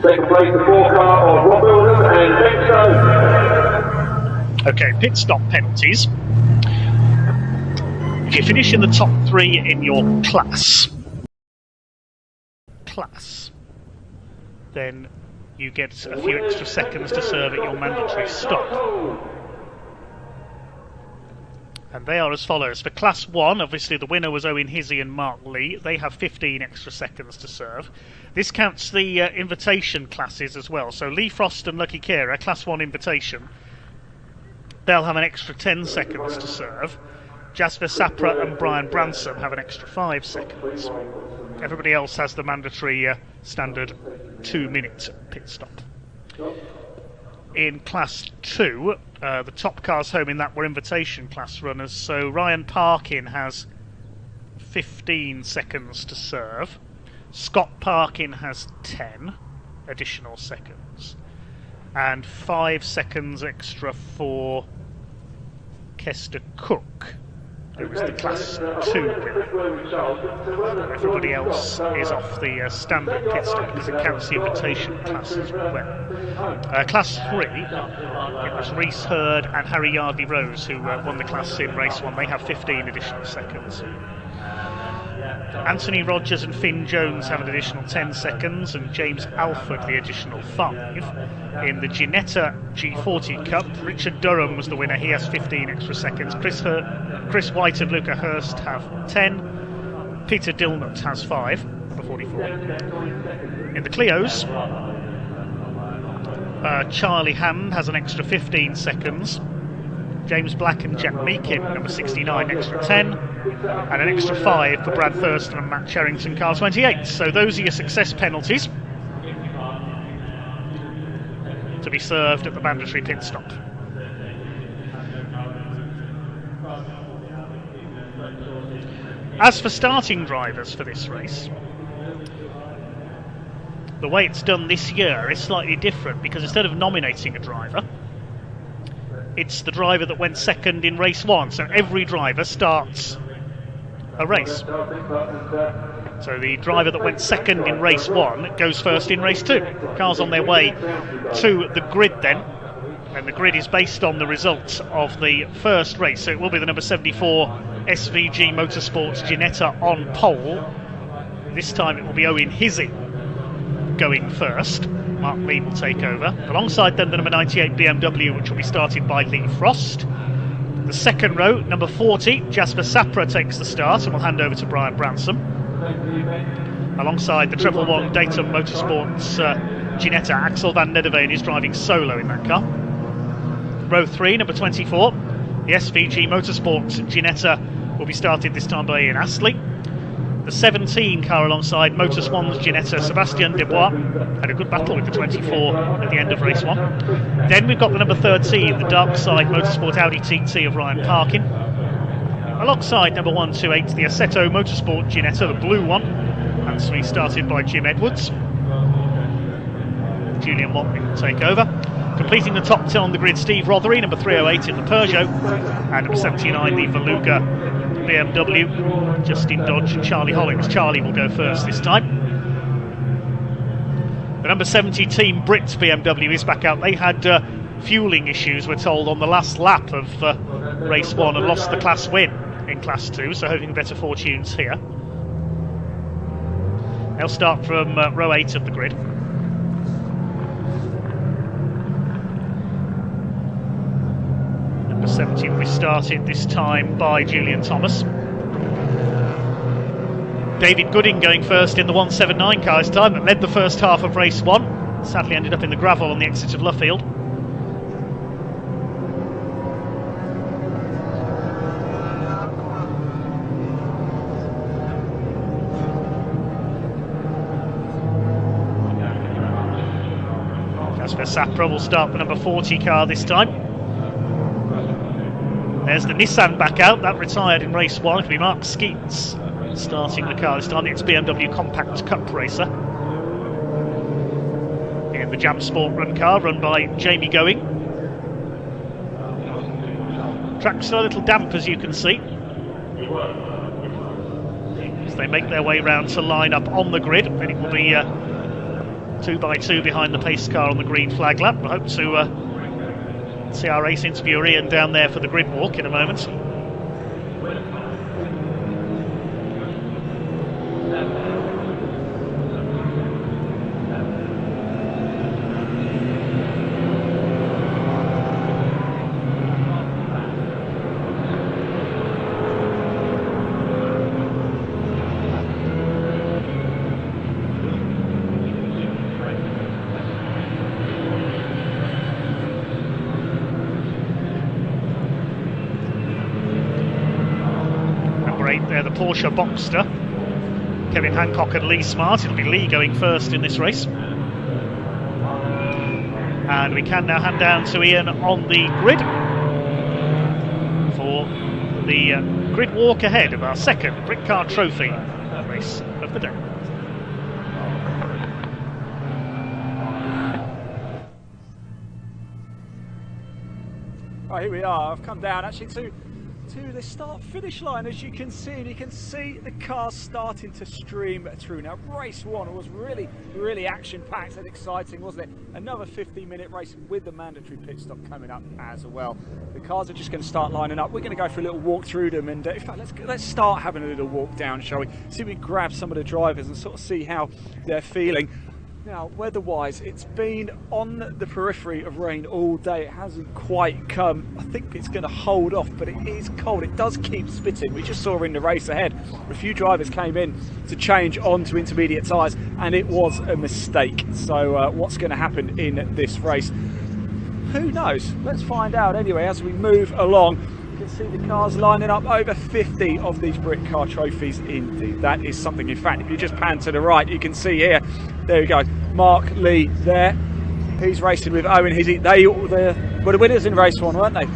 Second place, the 4-car of Rob Wilson and Benson. Okay, pit stop penalties. If you finish in the top 3 in your class, then you get a few extra seconds to serve at your mandatory stop. And they are as follows. For Class 1, obviously the winner was Owen Hizzy and Mark Lee. They have 15 extra seconds to serve. This counts the invitation classes as well. So Lee Frost and Lucky Kira, Class 1 invitation, they'll have an extra 10 seconds to serve. Jasper Sapra and Brian Bransom have an extra 5 seconds. Everybody else has the mandatory standard 2-minute pit stop. In Class 2, the top cars home in that were invitation class runners, so Ryan Parkin has 15 seconds to serve. Scott Parkin has 10 additional seconds. And 5 seconds extra for Kester Cook, who was the Class 2 winner. Everybody else is off the standard pit stop because it counts the invitation class as well. Class 3, it was Reese Hurd and Harry Yardley Rose who won the class in race 1. They have 15 additional seconds. Anthony Rogers and Finn Jones have an additional 10 seconds, and James Alford the additional 5. In the Ginetta G40 Cup, Richard Durham was the winner. He has 15 extra seconds. Chris White and Luca Hurst have 10. Peter Dilnut has 5 for 44. In the Clios, Charlie Hand has an extra 15 seconds. James Black and Jack Meakin, number 69, extra 10. And an extra 5 for Brad Thurston and Matt Cherrington, car 28. So those are your success penalties to be served at the mandatory pit stop. As for starting drivers for this race, the way it's done this year is slightly different, because instead of nominating a driver, it's the driver that went second in race 1. So every driver starts a race. So the driver that went second in race 1 goes first in race 2. Cars on their way to the grid then, and the grid is based on the results of the first race. So it will be the number 74 SVG Motorsports Ginetta on pole. This time it will be Owen Hizzy going first. Mark Lee will take over. Alongside them, the number 98 BMW, which will be started by Lee Frost. The second row, number 40, Jasper Sapra takes the start and will hand over to Brian Bransom. Alongside the 111 Dayton Motorsports Ginetta, Axel van Nederveen is driving solo in that car. Row 3, number 24, the SVG Motorsports Ginetta will be started this time by Ian Astley. The 17 car alongside Motor Swans Ginetta, Sebastien Desbois, had a good battle with the 24 at the end of race 1. Then we've got the number 13, the Darkside Motorsport Audi TT of Ryan Parkin. Alongside number 128, the Assetto Motorsport Ginetta, the blue one, and to be started by Jim Edwards. Julian Watley will take over. Completing the top 10 on the grid, Steve Rothery, number 308 in the Peugeot, and number 79, the Veluga BMW, Justin Dodge and Charlie Hollins. Charlie will go first this time. The number 70 Team Brits BMW is back out. They had fueling issues, we're told, on the last lap of race 1 and lost the class win in class 2, so hoping better fortunes here. They'll start from row 8 of the grid. Number 70 will be started this time by Julian Thomas. David Gooding going first in the 179 car this time, that led the first half of race 1. Sadly ended up in the gravel on the exit of Luffield. Jasper Sapra will start the number 40 car this time. There's the Nissan back out, that retired in race 1. It'll be Mark Skeets starting the car this time, the BMW Compact Cup racer. In the Jam Sport Run car, run by Jamie Going. Track's a little damp, as you can see, as they make their way round to line up on the grid. And it will be 2x2 behind the pace car on the green flag lap. I hope to see our race interviewer Ian down there for the grid walk in a moment. There, the Porsche Boxster, Kevin Hancock and Lee Smart. It'll be Lee going first in this race. And we can now hand down to Ian on the grid for the grid walk ahead of our second Britcar Trophy race of the day. Right, here we are. I've come down actually to the start-finish line, as you can see, and you can see the cars starting to stream through. Now, race one was really action-packed and exciting, wasn't it? Another 15-minute race with the mandatory pit stop coming up as well. The cars are just going to start lining up. We're going to go for a little walk through them, and in fact, let's start having a little walk down, shall we? See if we grab some of the drivers and sort of see how they're feeling. Now, weather-wise, it's been on the periphery of rain all day. It hasn't quite come. I think it's going to hold off, but it is cold. It does keep spitting. We just saw in the race ahead, a few drivers came in to change onto intermediate tyres, and it was a mistake. So what's going to happen in this race? Who knows? Let's find out anyway as we move along. You can see the cars lining up, over 50 of these Britcar trophies indeed. That is something. In fact, if you just pan to the right, you can see here, there we go, Mark Lee there. He's racing with Owen Hizzy. They were the winners in race one, weren't they?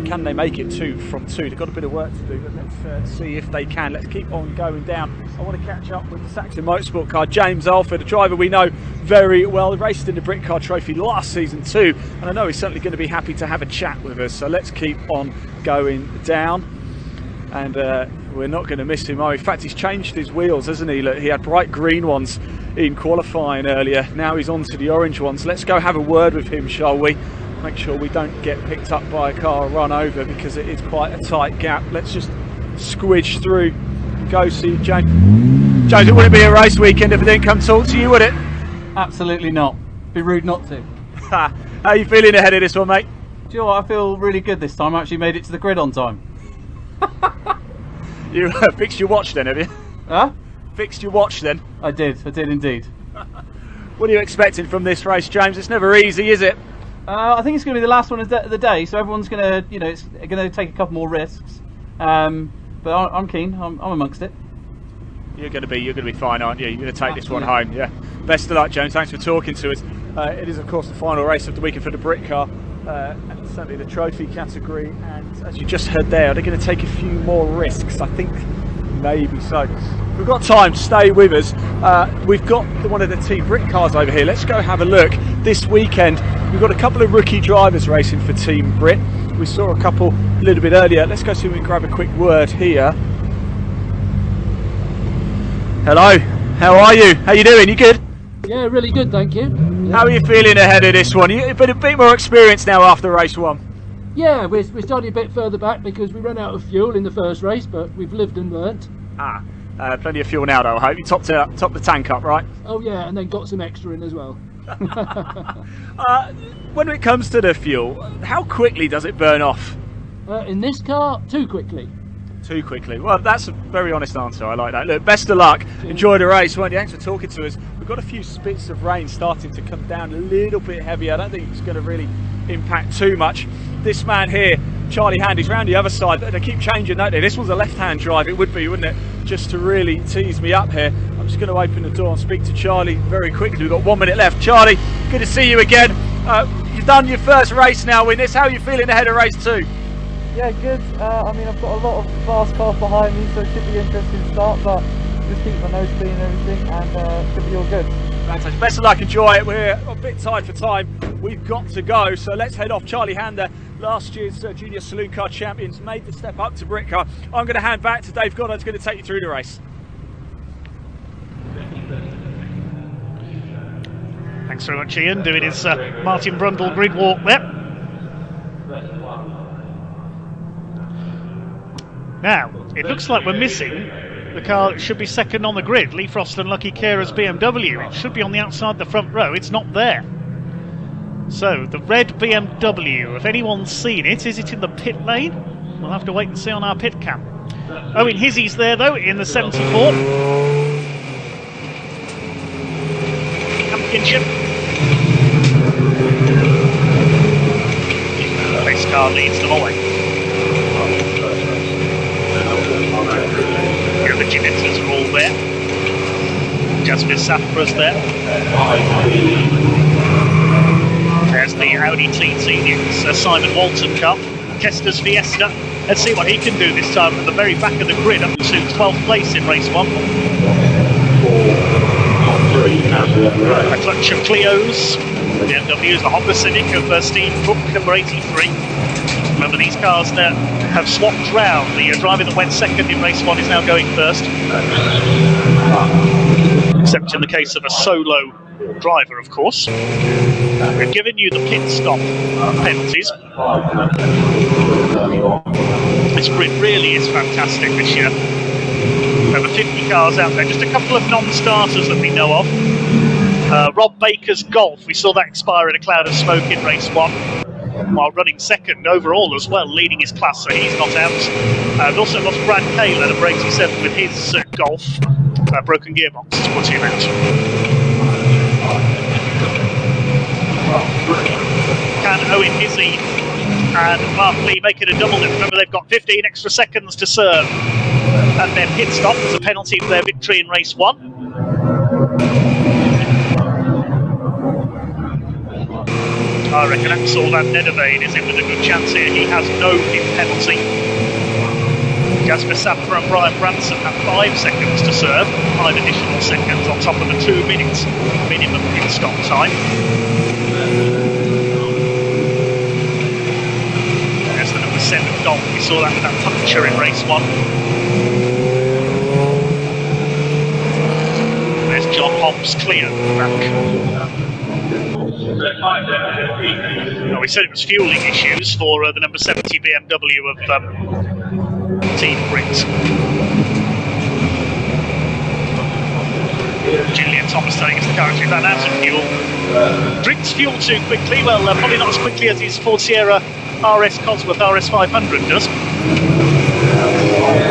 Can they make it from two? They've got a bit of work to do, but let's see if they can. Let's keep on going down. I want to catch up with the Saxon Motorsport car, James Alford, a driver we know very well. He raced in the Britcar Trophy last season too, and I know he's certainly going to be happy to have a chat with us. So let's keep on going down, and we're not going to miss him. Oh, in fact, he's changed his wheels, hasn't he? Look, he had bright green ones in qualifying earlier. Now he's on to the orange ones. Let's go have a word with him, shall we? Make sure we don't get picked up by a car or run over, because it is quite a tight gap. Let's just squidge through and go see James. James, it wouldn't be a race weekend if I didn't come talk to you, would it? Absolutely not. Be rude not to. How are you feeling ahead of this one, mate? Do you know what? I feel really good this time. I actually made it to the grid on time. You fixed your watch then, have you? Huh? Fixed your watch then? I did indeed. What are you expecting from this race, James? It's never easy, is it? I think it's going to be the last one of the day, so everyone's going to, it's going to take a couple more risks. But I'm keen. I'm amongst it. You're going to be fine, aren't you? You're going to take this one home, yeah. Best of luck, James. Thanks for talking to us. It is, of course, the final race of the weekend for the Britcar, and certainly the trophy category. And as you just heard there, they're going to take a few more risks. I think maybe so. We've got time, stay with us. We've got one of the team Britcars over here. Let's go have a look. This weekend we've got a couple of rookie drivers racing for Team Brit. We saw a couple a little bit earlier. Let's go see if we can grab a quick word here. Hello, how are you? How you doing? You good? Yeah, really good, thank you. Yeah. How are you feeling ahead of this one? You've been a bit more experienced now after race one. Yeah, we're starting a bit further back because we ran out of fuel in the first race, but we've lived and learnt. Plenty of fuel now though, I hope. You topped the tank up, right? Oh yeah, and then got some extra in as well. When it comes to the fuel, how quickly does it burn off? In this car, too quickly. Too quickly. Well, that's a very honest answer. I like that. Look, best of luck. Enjoy the race, won't you? Thanks for talking to us. We've got a few spits of rain starting to come down, a little bit heavy. I don't think it's going to really impact too much. This man here, Charlie Handy's round the other side. They keep changing, don't they? This one's a left-hand drive, it would be, wouldn't it? Just to really tease me up here. I'm just going to open the door and speak to Charlie very quickly. We've got 1 minute left. Charlie, good to see you again. You've done your first race now in this. How are you feeling ahead of race 2? Yeah, good. I mean, I've got a lot of fast cars behind me, so it should be an interesting start, but just keep my nose clean and everything, and should be all good. Fantastic. Best of luck, enjoy it. We're a bit tight for time. We've got to go, so let's head off. Charlie Hander, last year's Junior Saloon Car Champions, made the step up to Britcar. I'm going to hand back to Dave Goddard's going to take you through the race. Thanks very much, Ian, doing his Martin Brundle grid walk there. Now, it looks like we're missing the car that should be second on the grid, Lee Frost and Lucky Carer's BMW. It should be on the outside the front row, it's not there. So, the red BMW, if anyone's seen it, is it in the pit lane? We'll have to wait and see on our pit cam. Owen Hizzy's there though, in the 74. Championship. Race car leads them away. Here the Ginettas are all there. Jasmine Safra's there. There's the Audi TT, it's Simon Walton car. Kester's Fiesta. Let's see what he can do this time at the very back of the grid, up to 12th place in race 1. A clutch of Clios, the BMWs, the Honda Civic of Steve Cook, number 83. Remember, these cars now have swapped round. The driver that went second in race 1 is now going first. Except in the case of a solo driver, of course. We've given you the pit stop penalties. This grid really is fantastic this year. Over 50 cars out there, just a couple of non-starters that we know of. Rob Baker's Golf, we saw that expire in a cloud of smoke in race 1, while running second overall as well, leading his class, so he's not out. And also lost Brad Taylor, number 87, with his Golf. Broken gearbox to put him out. Can Owen Hizzy and Mark Lee make it a double? Remember, they've got 15 extra seconds to serve. And their pit stop was a penalty for their victory in race 1. I reckon Axel van Nederveen is in with a good chance here. He has no pit penalty. Jasper Sapper and Brian Branson have 5 seconds to serve, 5 additional seconds on top of the 2 minutes minimum pit stop time. There's the number 7 Golf. We saw that with that puncture in race 1. There's John Hobbs Clio back. Well, we said it was fueling issues for the number 70 BMW of Team Brit. Julian Thomas telling us the car actually ran out of fuel. Drinks fuel too quickly, well, probably not as quickly as his Ford Sierra RS Cosworth RS500 does.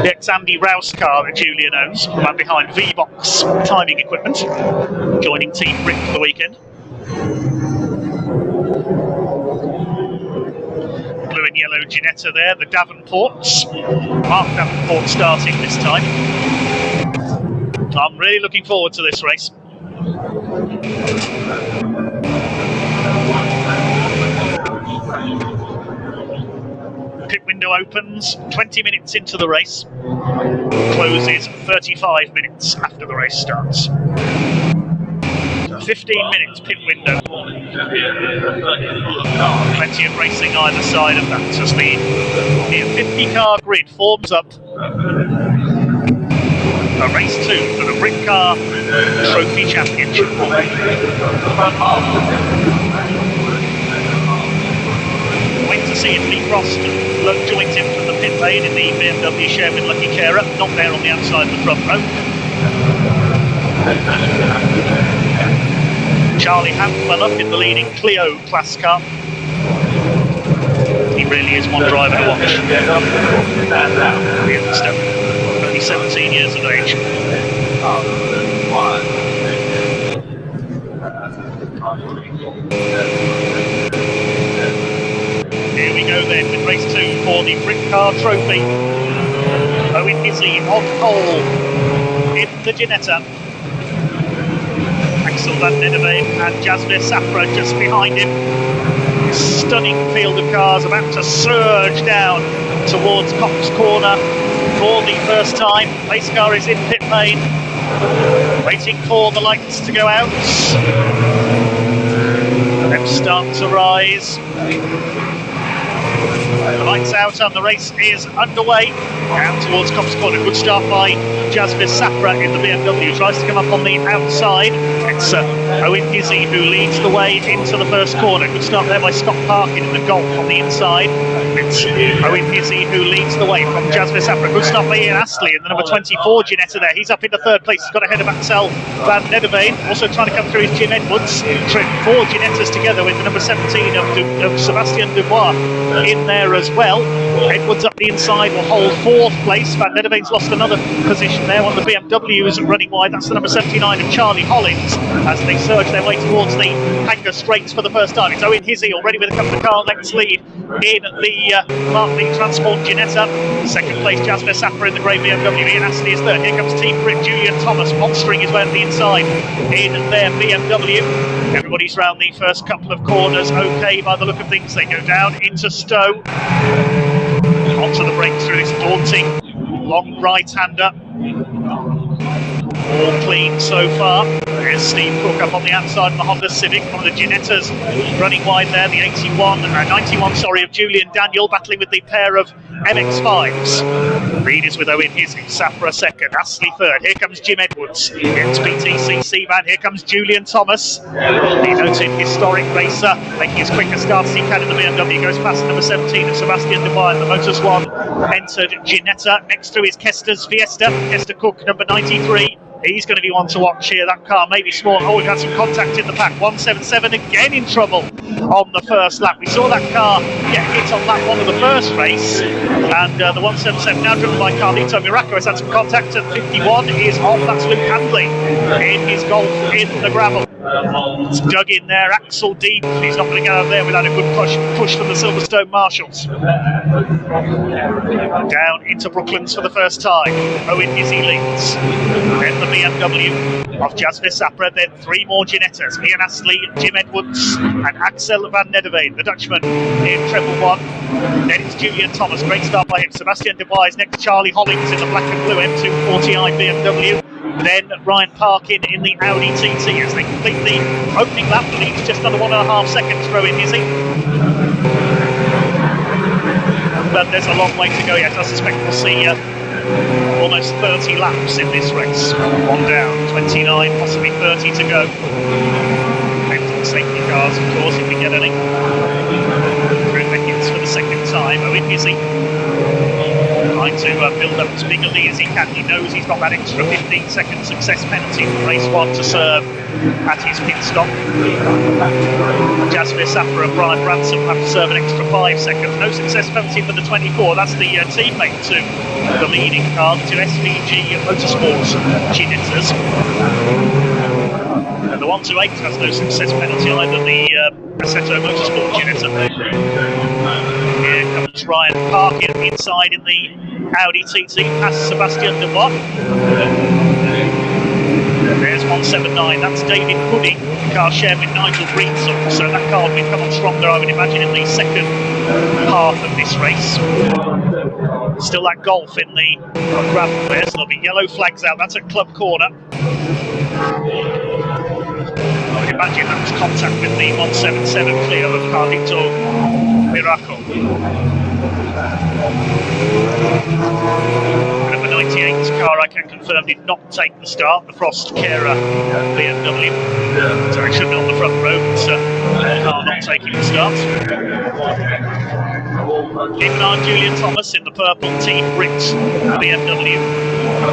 The ex-Andy Rouse car that Julian owns, the man behind V-Box timing equipment, joining Team Brit for the weekend. Blue and yellow Ginetta there, the Davenports. Mark Davenport starting this time. I'm really looking forward to this race. Pit window opens 20 minutes into the race, closes 35 minutes after the race starts. 15 minutes pit window. Plenty of racing either side of that as the 50-car grid forms up a race 2 for the Britcar Trophy Championship. Wait to see if Lee Frost joins in from the pit lane in the BMW share with Lucky Carer, not there on the outside of the front row. Charlie Hantwell up in the leading Clio class car. He really is one driver to watch. Only 17 years of age. Here we go then with race 2 for the Britcar Trophy. Owen Hizzy on pole in the Ginetta. Axel van Nederveen and Jasmine Safra just behind him. Stunning field of cars about to surge down towards Cox Corner for the first time. Pace car is in pit lane, waiting for the lights to go out. Then start to rise. The lights out and the race is underway. Down towards Cops Corner. Good start by Jasper Sapra in the BMW. Tries to come up on the outside. It's Owen Hizzy who leads the way into the first corner. Good start there by Scott Parkin in the Golf on the inside. It's Owen Hizzy who leads the way from Jasper Sapra. Good start by Ian Astley in the number 24 Ginetta there. He's up into third place. He's got ahead of Axel van Nederveen. Also trying to come through is Jim Edwards. Four Ginettas together with the number 17 of Sebastien Dubois in there as well. Edwards up the inside will hold fourth place. Van Nederveen's lost another position there. One of the BMWs running wide. That's the number 79 of Charlie Hollins as they surge their way towards the Hanger Straights for the first time. It's Owen Hizzy already with a couple of car lengths lead in the Mark Lee Transport Ginetta. Second place Jasper Sapper in the grey BMW. Ian Astley is third. Here comes Team Brit. Julian Thomas monstering his way to the inside in their BMW. Everybody's round the first couple of corners okay by the look of things. They go down into Stowe. Onto the brakes through this daunting long right-hander. All clean so far. There's Steve Cook up on the outside of the Honda Civic. One of the Ginettas running wide there. The 91 of Julian Daniel battling with the pair of MX-5s. Reed is with Owen Hizzy. Sapra second. Astley third. Here comes Jim Edwards. It's PTCC van. Here comes Julian Thomas. The noted historic racer making as quick a start as he can in the BMW. Goes past number 17 of Sebastien Dubois in the Motor Swan entered Ginetta. Next to is Kester's Fiesta. Kester Cook, number 93. He's going to be one to watch here. That car may be small. Oh, we've had some contact in the pack. 177 again in trouble on the first lap. We saw that car get hit on lap one of the first race. And the 177 now driven by Carlito Miracco has had some contact. And 51 is off. That's Luke Handley in his Golf in the gravel. It's dug in there. Axel deep. He's not going to get out of there without a good push from the Silverstone Marshals. Down into Brooklands for the first time. Owen Hizzy leads. Then the BMW of Jasper Sapra. Then three more Ginettas. Ian Astley, Jim Edwards, and Axel van Nederveen, the Dutchman, in treble one. Then it's Julian Thomas. Great start by him. Sebastien Dubois is next. Charlie Hollins in the black and blue M240i BMW. Then Ryan Parkin in the Audi TT as they complete the opening lap. Leads just under 1.5 seconds for Owen Hizzy. But there's a long way to go yet. I suspect we'll see almost 30 laps in this race. One down, 29, possibly 30 to go. Depends on safety cars, of course, if we get any. Through the hits for the second time. Owen Hizzy trying to build up as big a lead as he can. He knows he's got that extra 15-second success penalty from race one to serve at his pit stop. Jasper Sapper and Brian Branson have to serve an extra 5 seconds. No success penalty for the 24. That's the teammate to the leading car, to SVG Motorsports Ginettas. And the 128 has no success penalty either, the Assetto Motorsport Ginetta. Here comes Ryan Parkin inside in the Audi TT past Sebastien Dubois. There's 179, that's David Hoodie, the car shared with Nigel Greensall, so that car will become on stronger, I would imagine, in the second half of this race. Still that Golf in the gravel there, so there'll be yellow flags out. That's at Club Corner. I would imagine that was contact with the 177 clear of Carlito Miracco. Number 98's car, I can confirm, did not take the start. The Frost Kera BMW. So it should be on the front row, but car not taking the start. Keep an eye on Julian Thomas in the purple Team Brit BMW.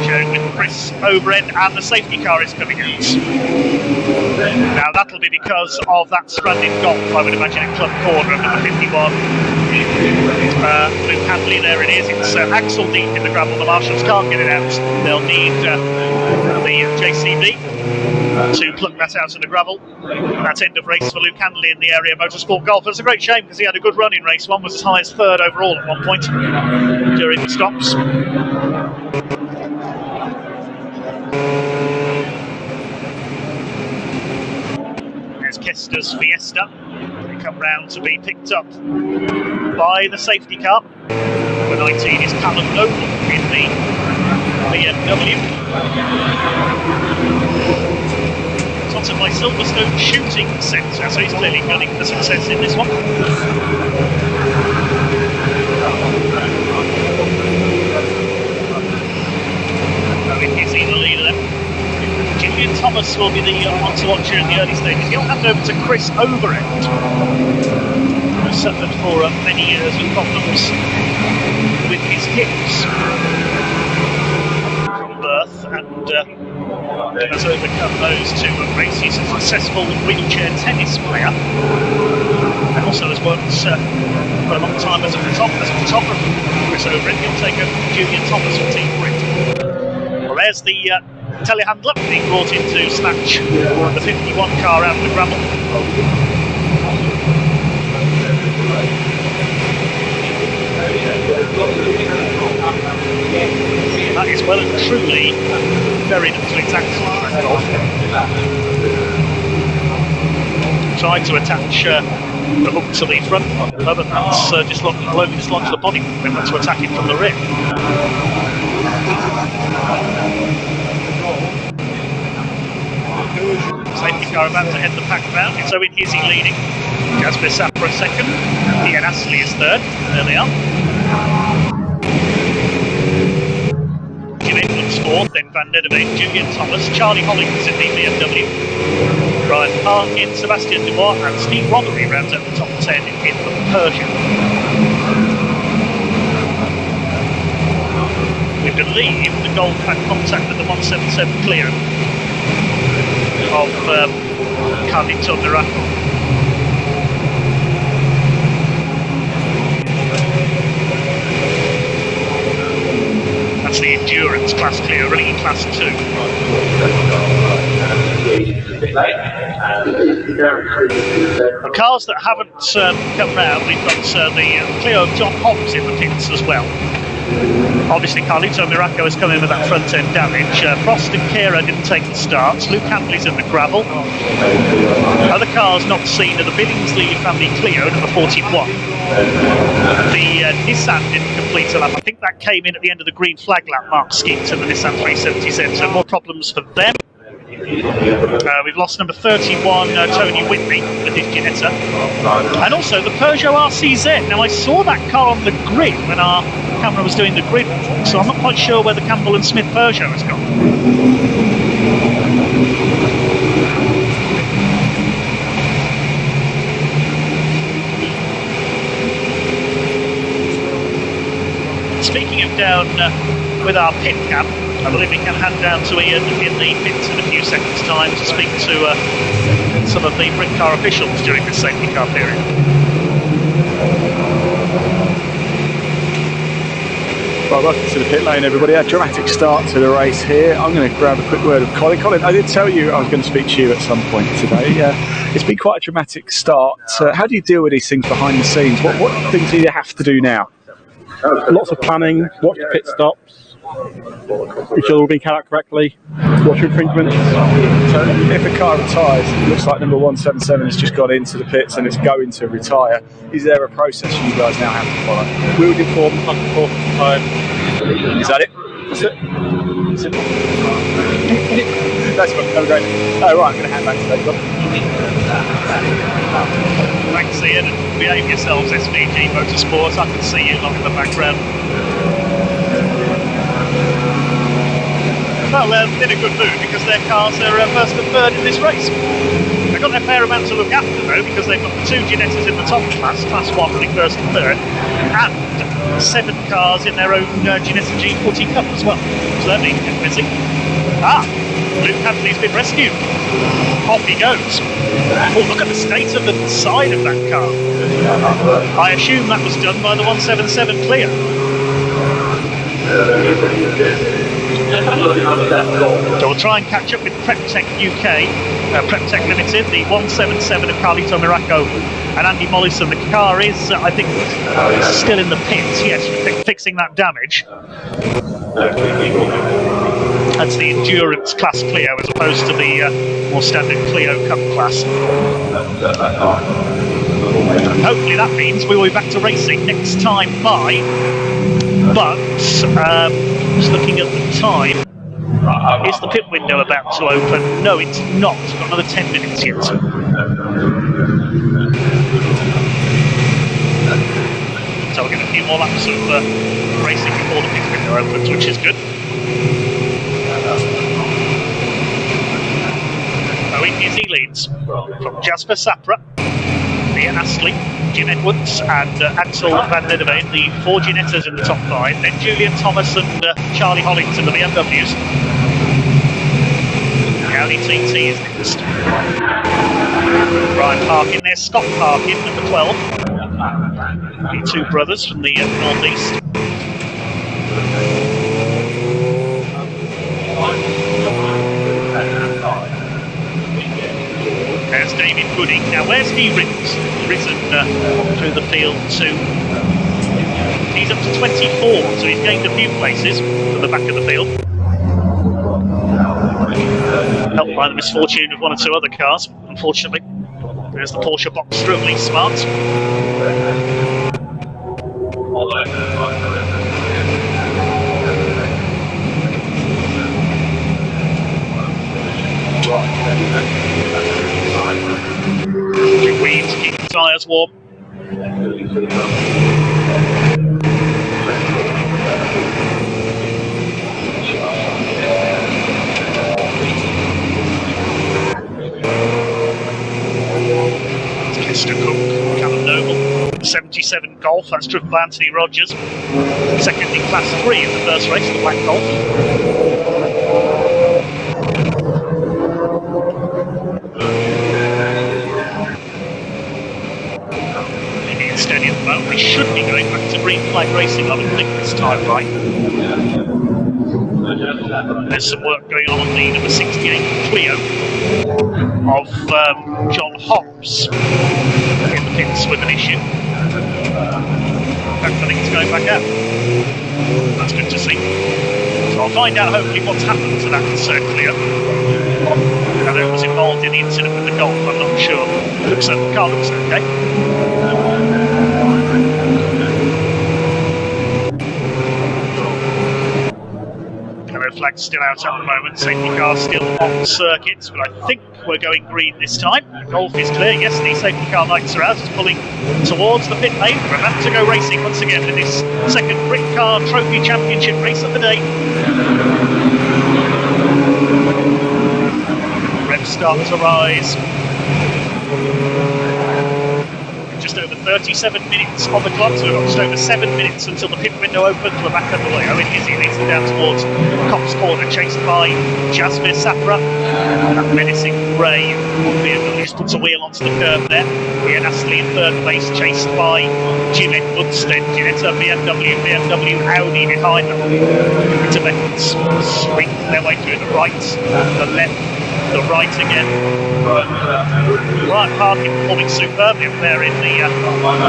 Sharing with Chris Overend, and the safety car is coming out. Now that'll be because of that stranded Golf, I would imagine, at Club Corner at number 51. Luke Handley, there it is. It's Axel deep in the gravel. The Marshals can't get it out. They'll need the JCB to pluck that out of the gravel. That's end of race for Luke Handley in the Area Motorsport Golf. It's a great shame because he had a good run in race one, was as high as third overall at one point during the stops. There's Kester's Fiesta. They come round to be picked up by the safety car. Number 19 is Callum Noble in the BMW. Sponsored by Silverstone Shooting Centre, so he's clearly gunning for success in this one. Is he the leader then? Julian Thomas will be the one to watch here in the early stages. He'll hand over to Chris Overend, who suffered for many years with problems with his hips from birth, and has overcome those to race. He's a successful wheelchair tennis player, and also has worked for a long time as a photographer. Chris Overend, he'll take over from Julian Thomas for Team Brit. Well, there's the telehandler being brought in to snatch the 51 car out of the gravel. That is well and truly buried into its axle. Tried to attach the hook to the front bumper, but that's dislodged the body when that's to attack it from the rear. Safety car about to head the pack round. It's Owen Hizzy leading. Jasper Sapper a second. Ian Astley is third. There they are. Jim Edwards fourth, then Van der Veen, Julian Thomas, Charlie Hollings in the BMW, Brian Parkin, Sebastian Dubois, and Steve Rothery rounds out the top 10 in the Peugeot. We believe the Golf had contact with the 177 clear of Carlito Miracle. That's the endurance class clear, really class 2. The cars that haven't come round, we've got the Clio of John Hobbs in the pits as well. Obviously, Carlito Miraco has come in with that front end damage. Frost and Kera didn't take the starts. Luke Hamley's in the gravel. Other cars not seen are the Billingsley family Clio, number 41. The Nissan didn't complete a lap. I think that came in at the end of the green flag lap, Mark Skeet and the Nissan 370Z. So more problems for them. We've lost number 31, Tony Whitney, with his Ginetta. And also the Peugeot RCZ. Now, I saw that car on the grid when our camera was doing the grid, so I'm not quite sure where the Campbell and Smith Peugeot has gone. Speaking of down with our pit cam, I believe we can hand down to Ian in the pits in a few seconds' time to speak to some of the Britcar officials during this safety car period. Well, welcome to the pit lane, everybody. A dramatic start to the race here. I'm going to grab a quick word of Colin. Colin, I did tell you I was going to speak to you at some point today. It's been quite a dramatic start. How do you deal with these things behind the scenes? What things do you have to do now? Lots of planning, watch the pit stops, make sure they're all being carried out correctly, watch infringements. So if a car retires, it looks like number 177 has just got into the pits and it's going to retire. Is there a process you guys now have to follow? We would inform back and forth time. Is that it? That's it. Simple. That's fine. Have a great day. Oh, right, I'm going to hand back to Dave. Thanks, Ian, and behave yourselves, SVG Motorsports. I can see you lot in the background. Well, they're in a good mood because their cars are first and third in this race. They've got their fair amount to look after, though, because they've got 2 Ginettas in the top class, class 1 running first and third, and 7 cars in their own Ginetta G40 Cup as well. So they're being kept busy. Luke Hadley's been rescued. Off he goes. Oh, look at the state of the side of that car. I assume that was done by the 177 Clio. So we'll try and catch up with PrepTech UK, PrepTech Limited, the 177 of Carlito Miraco and Andy Mollison. The car is, I think, still in the pits, yes, fixing that damage. That's the endurance class Clio as opposed to the more standard Clio Cup class. Hopefully that means we will be back to racing next time by, but just looking at the time, is the pit window about to open? No, it's not. It's got another 10 minutes yet. So we'll get a few more laps of racing before the pit window opens, which is good. Owen Izzy leads from Jasper Sapra, Ian Astley, Jim Edwards and Axel van Lederveen, the 4 Ginettas in the top 5, then Julian Thomas and Charlie Hollings in the BMWs. The Audi TT is next. Brian Parkin there, Scott Parkin, number 12. The 2 brothers from the northeast. There's David Gooding. Now, where's he risen through the field to? He's up to 24, so he's gained a few places from the back of the field. Helped by the misfortune of 1 or 2 other cars, unfortunately. There's the Porsche Boxster of Lee Smart. Weave to keep the tyres warm. Kester Cook, Callum Noble, 77 Golf, that's driven by Anthony Rogers. Second in Class 3 in the first race, the Black Golf. Steady at the moment. We should be going back to green flag racing, I would think, this time, right? There's some work going on the number 68 Clio of John Hobbs in the pits with an issue. I think it's going back out. That's good to see. So I'll find out hopefully what's happened to that Clio. Whether it was involved in the incident with the Golf, I'm not sure. The car looks okay. Yellow flag's still out at the moment, safety car's still on circuits, but I think we're going green this time. The Golf is clear, yes, the safety car lights are out, it's pulling towards the pit lane. We're about to go racing once again in this second Britcar Trophy Championship race of the day. Revs start to rise. Just over 37 minutes on the clock, so we've got just over 7 minutes until the pit window opens. We're back underway. Owen Izzy leads them down towards Cops Corner, chased by Jasmine Sapra. That menacing grey BMW just puts a wheel onto the curb there. Ian Astley in third place, chased by Jim Edwards, then Ginetta, BMW, Audi behind them. Into Edwards, swing their way through the right, the left, the right again. Brian Parkin performing superbly up there in the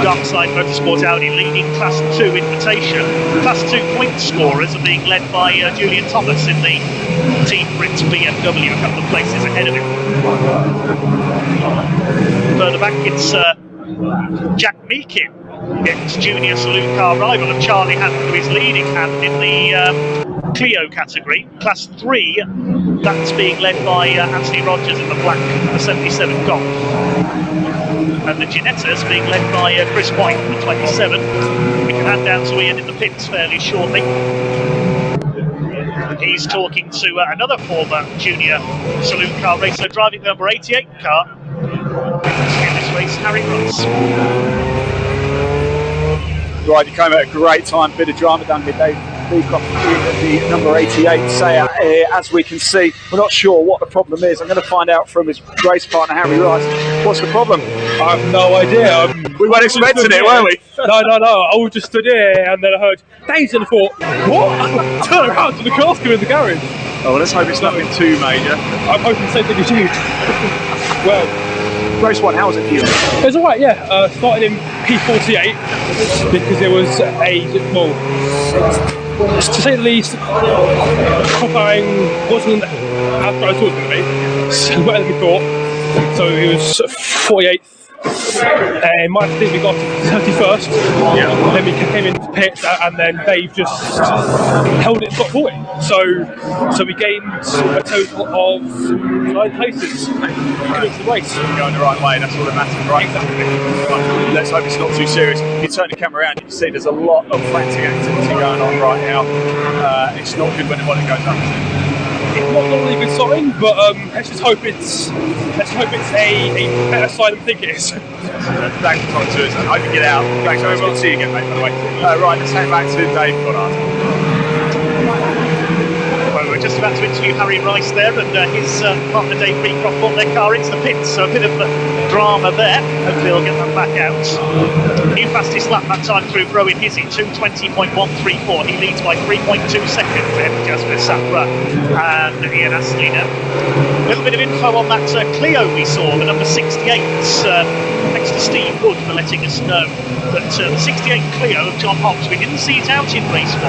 Darkside Motorsport Audi, leading Class 2 invitation. Class 2 point scorers are being led by Julian Thomas in the Team Brits BMW, a couple of places ahead of him. Further back, it's Jack Meakin against junior saloon car rival of Charlie Hand, who is leading Hand in the Clio category. Class 3, that's being led by Anthony Rogers in the black, the 77 Golf. And the Ginettas being led by Chris White, the 27. We can hand down to Ian in the pits fairly shortly. He's talking to another former junior saloon car racer driving the number 88 car. In this race, Harry Ross. Right, you came at a great time, bit of drama down midday. The number 88 Seat here, as we can see. We're not sure what the problem is. I'm going to find out from his race partner Harry Rice. What's the problem? I have no idea. We weren't expecting it, were we? No. I was just stood here and then I heard Dave's and I thought, what? Turn around to the car's coming in the garage. Oh, well, let's hope it's nothing too major. I'm hoping the same thing as you. Well, race 1, how was it for you? it was alright, yeah. Started in P48 because there was to say the least, qualifying wasn't as bad as it was going to be. So better than we thought. So it was 48th My team, we got to 31st. Yeah. Then we came into the pit, and then Dave just held it at top 40. So we gained a total of 9 places coming to the race. Going the right way, that's all that matters, right? Exactly. Let's hope it's not too serious. You turn the camera around, you can see there's a lot of frantic activity going on right now. It's not good when it goes up. It's not normally a good sign, but let's just hope it's a better sign than I think it is. Thanks for talking to us. I hope you get out. Thanks very much. See you again, mate, by the way. Right, let's hang back to Dave Goddard. Well, we're just about to interview Harry Rice there, and his partner Dave Britcar brought their car into the pits, so a bit of drama there. Hopefully they'll get them back out. New fastest lap that time through Rowan Hizzy, 2:20.134. He leads by 3.2 seconds ahead of Jasmine Sapra and Ian Astley now. A little bit of info on that Clio we saw, the number 68. Thanks to Steve Wood for letting us know that the 68 Clio of John Hobbs, we didn't see it out in race 1.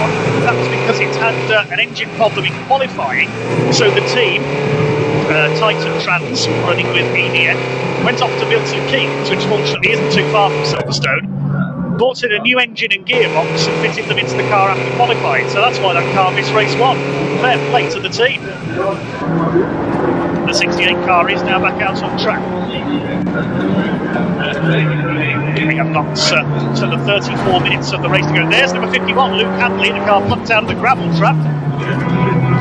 That was because it had an engine problem in qualifying, so the team, Titan Trans, running with EDF, went off to Milton Keynes, which fortunately isn't too far from Silverstone, bought in a new engine and gearbox and fitted them into the car after qualifying, so that's why that car missed race 1. Fair play to the team. The 68 car is now back out on track. We have got to the 34 minutes of the race to go. There's number 51, Luke Handley, the car plucked out of the gravel trap.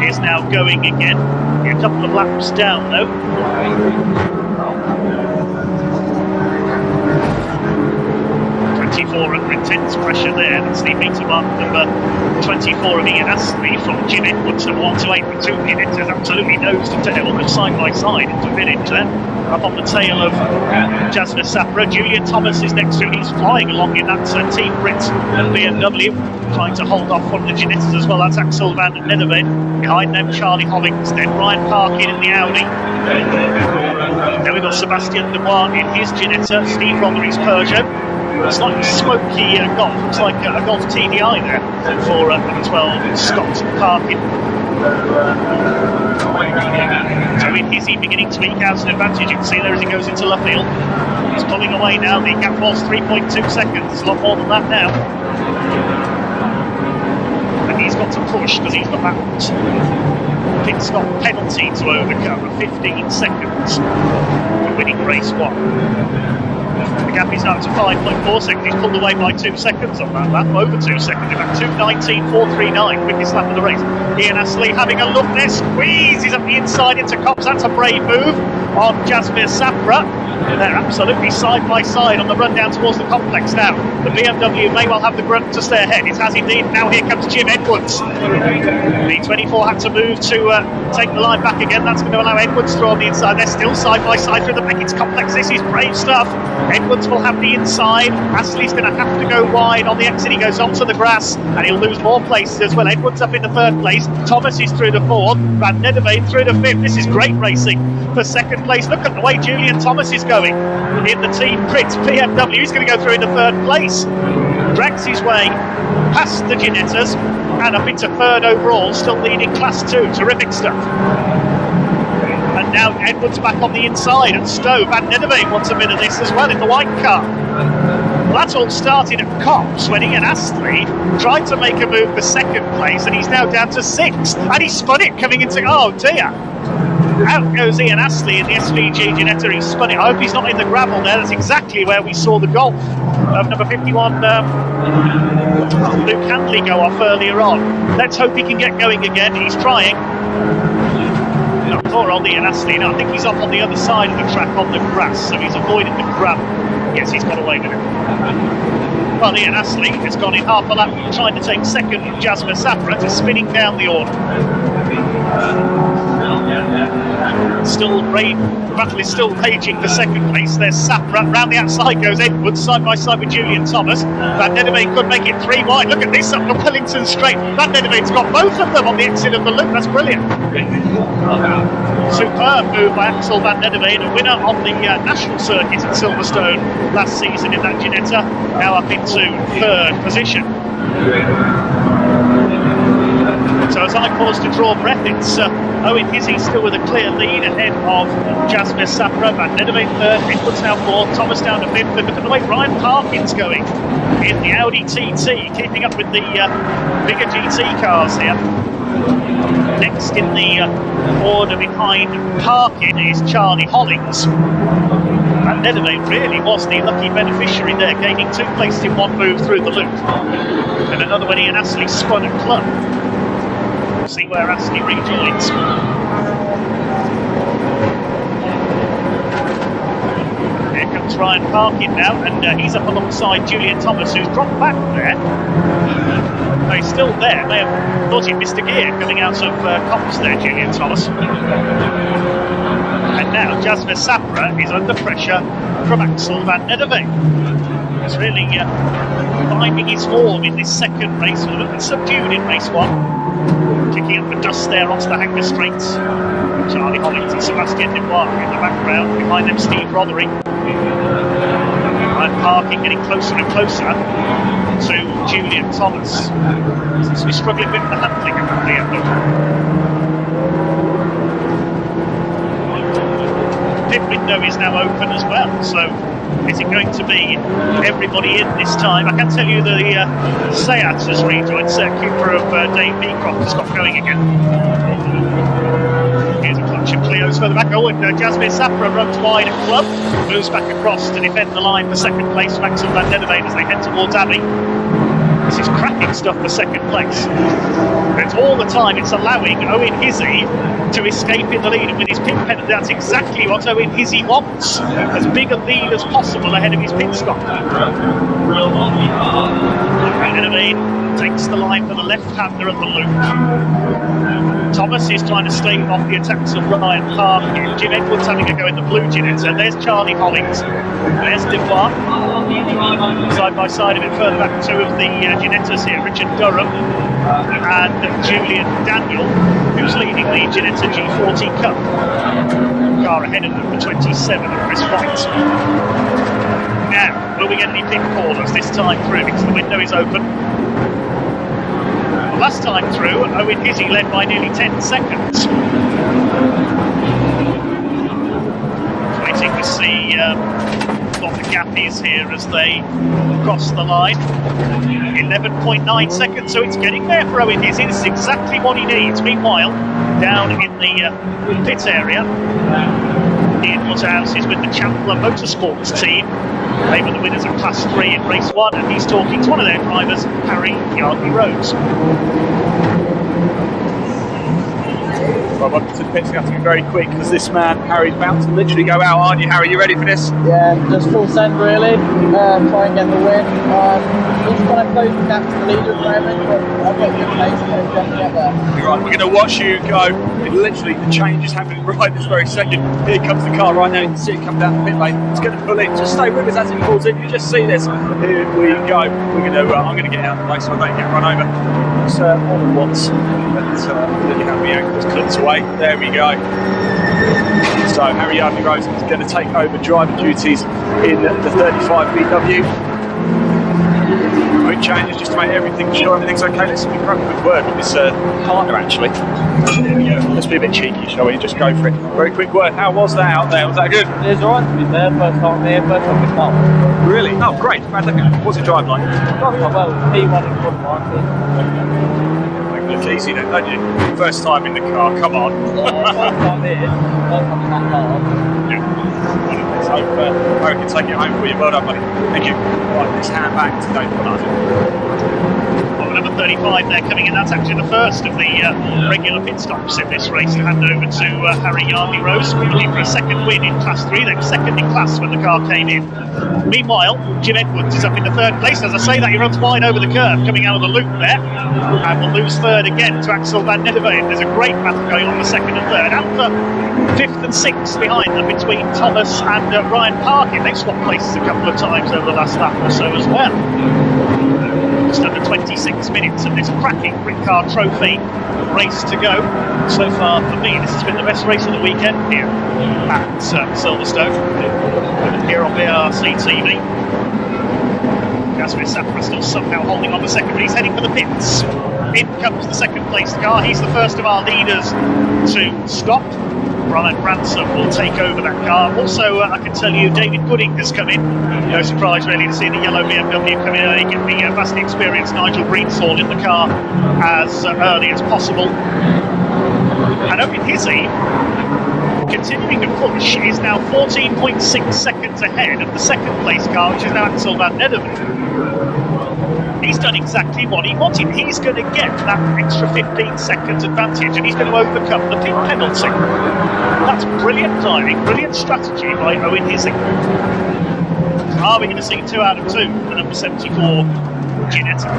It is now going again. A couple of laps down though. 24 under intense pressure there. That's the meter mark number 24 of Ian Astley from Jim Edwards, number 128 with 2 minutes. Has absolutely nose to tail, almost side by side into finish there. Up on the tail of Jasmine Sapra. Julian Thomas is next to him. He's flying along in that Team Brit and BMW, trying to hold off one of the Ginettas as well. That's Axel van Nederveen. Behind them, Charlie Hollings, then Ryan Parkin in the Audi. Then we've got Sebastian Dubois in his Ginetta, Steve Rothery's Peugeot. Slightly smoky Golf, looks like a Golf TDI there for number 12, Scott Parkin. So in Hizzy beginning to eke out an advantage. You can see there as he goes into left field. He's pulling away now. The gap was 3.2 seconds. A lot more than that now. And he's got to push because he's got that pit stop penalty to overcome of 15 seconds for winning race 1. The gap is now to 5.4 seconds. He's pulled away by 2 seconds on that lap, over 2 seconds. In fact, 2:19.439, quickest lap of the race. Ian Astley having a look there, squeezes up the inside into Cops. That's a brave move on Jasmine Sapra. They're absolutely side by side on the run down towards the complex now. The BMW may well have the grunt to stay ahead. It has indeed. Now here comes Jim Edwards. The 24 had to move to take the line back again. That's going to allow Edwards through on the inside. They're still side by side through the Beckett's complex. This is brave stuff. Edwards will have the inside. Astley's going to have to go wide on the exit. He goes onto the grass and he'll lose more places as well. Edwards up in the 3rd place. Thomas is through the 4th. Van Nederveen through the 5th. This is great racing for 2nd place. Look at the way Julian Thomas is going in the Team Brit BMW. He's going to go through into 3rd place. Drags his way past the Ginettas and up into 3rd overall, still leading Class 2. Terrific stuff. And now Edwards back on the inside, and Stowe. Van Nederveen wants a bit of this as well in the white car. Well, that's all started at Cops when Ian Astley tried to make a move for 2nd place, and he's now down to 6th. And he spun it coming into, oh dear. Out goes Ian Astley in the SVG Ginetta. He spun it. I hope he's not in the gravel there. That's exactly where we saw the Golf of number 51, Luke Handley, go off earlier on. Let's hope he can get going again. He's trying. No, poor old Ian Astley. No, I think he's up on the other side of the track on the grass, so he's avoiding the gravel. Yes, he's got away with it. Well, Ian Astley has gone in half a lap trying to take 2nd. Jasmine Sapra is spinning down the order. Still the battle is still raging for 2nd place. There's Sapra. Round the outside goes Edwards, side by side with Julian Thomas. Van Nederveen could make it 3 wide. Look at this up the Wellington straight. Van Nederveen's got both of them on the exit of the loop. That's brilliant. Superb move by Axel van Nederveen, a winner on the national circuit at Silverstone last season in that Ginetta. Now up into 3rd position. So as I pause to draw breath, it's Owen Hizzy still with a clear lead ahead of Jasmine Sapra, Van Nedderveen third, Edwards now fourth, Thomas down to fifth. And look at the way Ryan Parkin's going in the Audi TT, keeping up with the bigger GT cars here. Next in the order behind Parkin is Charlie Hollings. Van Nedderveen really was the lucky beneficiary there, gaining 2 places in one move through the loop. And another when Ian Astley spun a club. See where Astley rejoins. Here comes Ryan Parkin now, and he's up alongside Julian Thomas, who's dropped back there. But he's still there. May have thought he'd missed a gear coming out of comps there, Julian Thomas. And now Jasmine Sapra is under pressure from Axel Van Nedderveen. He's really finding his form in this second race, a little bit subdued in race 1. Kicking up the dust there onto the Hanger Straights. Charlie Hollings and Sebastian Dubois in the background. Behind them, Steve Rothery. And Parkin getting closer and closer to Julian Thomas. Seems to be struggling a bit with the handling at the end. The pit window is now open as well, so is it going to be everybody in this time? I can tell you the Seat has rejoined. Seat Cooper of Dave Beecroft has got going again. Here's a clutch of Clio's further back. Oh, and Jasmine Sapra runs wide at club, moves back across to defend the line for second place. Axel Van Nedderveen as they head towards Abbey. This is cracking stuff for second place. It's all the time it's allowing Owen Hizzy to escape in the lead and with his pit penalty. That's exactly what Owen Hizzy wants. As big a lead as possible ahead of his pit stop. Van Nedderveen takes the line for the left-hander at the loop. Thomas is trying to stave off the attacks of Ryan Parkin. Jim Edwards having a go in the blue Ginetta. There's Charlie Hollings. There's Dubois. Side by side a bit further back, 2 of the Ginettas here. Richard Durham and Julian Daniel, who's leading the Ginetta G40 Cup. Car ahead of them for 27 of Chris White. Now, will we get any pit callers this time through? Because the window is open. Last time through, Owen Hizzy led by nearly 10 seconds. Waiting to see what the gap is here as they cross the line. 11.9 seconds, so it's getting there for Owen Hizzy. This is exactly what he needs. Meanwhile, down in the pit area, Ian Woodhouse is with the Chandler Motorsports team. They were the winners of Class 3 in Race 1, and he's talking to one of their drivers, Harry Yardley Rose. Well, welcome to the pits. You have to be very quick because this man, Harry's about to literally go out, aren't you, Harry? You ready for this? Yeah, just full send really. Try and get the win. He's trying to close the gap to the leader at the moment, but I've got good pace and definitely get there. You're right, we're going to watch you go. It literally, the change is happening right this very second. Here comes the car right now. You can see it come down the pit lane. It's going to pull in. Just stay with us as it pulls in. You just see this. Here we go. We're going to. I'm going to get out of the way so I don't get run over. It's on once, but really have the ankles clipped away. There we go. So Harry Yardley Rose is going to take over driving duties in the 35 VW. Quick changes just to make everything sure everything's okay. Let's be grab a quick word with this partner actually. There we go. Let's be a bit cheeky, shall we? Just go for it. Very quick word. How was that out there? Was that good? It was alright to be there, first time here, first time this car. Really? Oh, great. Bad look at it. What's it drive like? Well, P1 in front market. Look easy then, don't you? First time in the car, come on. Yeah, first time here, first time in that car. Yeah. So, I can take it home for you. Well done, buddy. Thank you. Right, let's hand back to Dave Bernard. Well, number 35 there coming in. That's actually the first of the regular pit stops in this race to hand over to Harry Yardley Rose. Looking for a second win in Class 3. They were second in class when the car came in. Meanwhile, Jim Edwards is up in the third place. As I say that, he runs wide over the curve coming out of the loop there. And will lose third again to Axel Van Nedderveen. There's a great battle going on for second and third. And for fifth and sixth behind them between Thomas and Ryan Parkin. They've swapped places a couple of times over the last lap or so as well. Just under 26 minutes of this cracking Britcar Trophy race to go. So far for me, this has been the best race of the weekend here at Silverstone. Here on BRC TV. Jasmine Sapra still somehow holding on the second, but he's heading for the pits. In comes the second place car. He's the first of our leaders to stop. Brian Ransom will take over that car. Also, I can tell you, David Gooding has come in. No surprise, really, to see the yellow BMW come in early. Get the vastly experienced Nigel Greensall in the car as early as possible. And Owen Hizzy, continuing to push, is now 14.6 seconds ahead of the second place car, which is now Axel van Nederveen. He's done exactly what he wanted. He's going to get that extra 15 seconds advantage, and he's going to overcome the pit penalty. That's brilliant driving, brilliant strategy by Owen Hizzy. Are we going to see 2 out of 2 for number 74, Ginetta?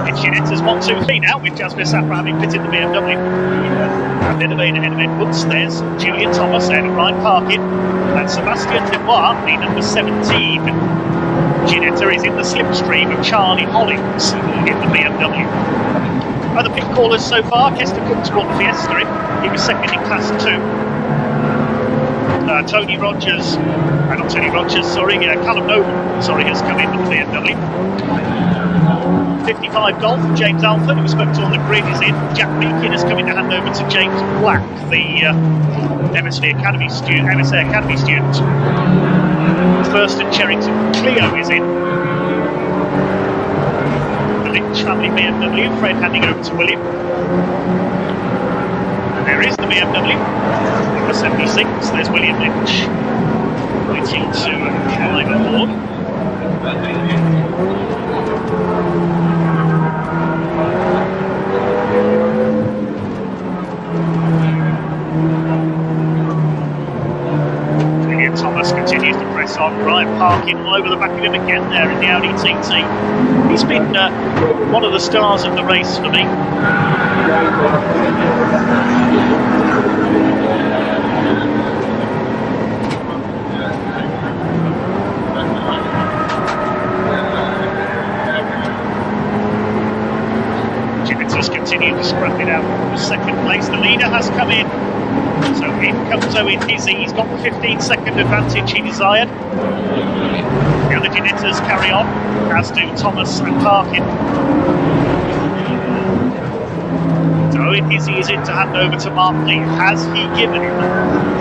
It's Ginetta's 1, 2, 3 now, with Jasper Safra having pitted the BMW. And then ahead of Edwards, there's Julian Thomas ahead of Ryan Parkin, and Sebastian Lenoir, the number 17. Ginetta is in the slipstream of Charlie Hollins in the BMW. Other pit callers so far, Kester Cook's brought the Fiesta in. He was second in class 2. Callum Noble, has come in with the BMW. 55 Golf, James Alford, who we spoke to on the grid, is in. Jack Meakin has come in to hand over to James Black, the MSA Academy student. First and Cherrington Clio is in. The Lynch family BMW, Fred handing over to William. And there is the BMW, number 76, there's William Lynch, waiting to climb aboard. Thomas continues to press on. Ryan Parkin all over the back of him again there in the Audi TT. He's been one of the stars of the race for me. Jimmins continued to scrap it out for second place. The leader has come in. So in comes Owen Hizzy. He's got the 15-second advantage he desired. The other Ginettas carry on, as do Thomas and Parkin. So Owen Hizzy is in to hand over to Mark Lee. Has he given him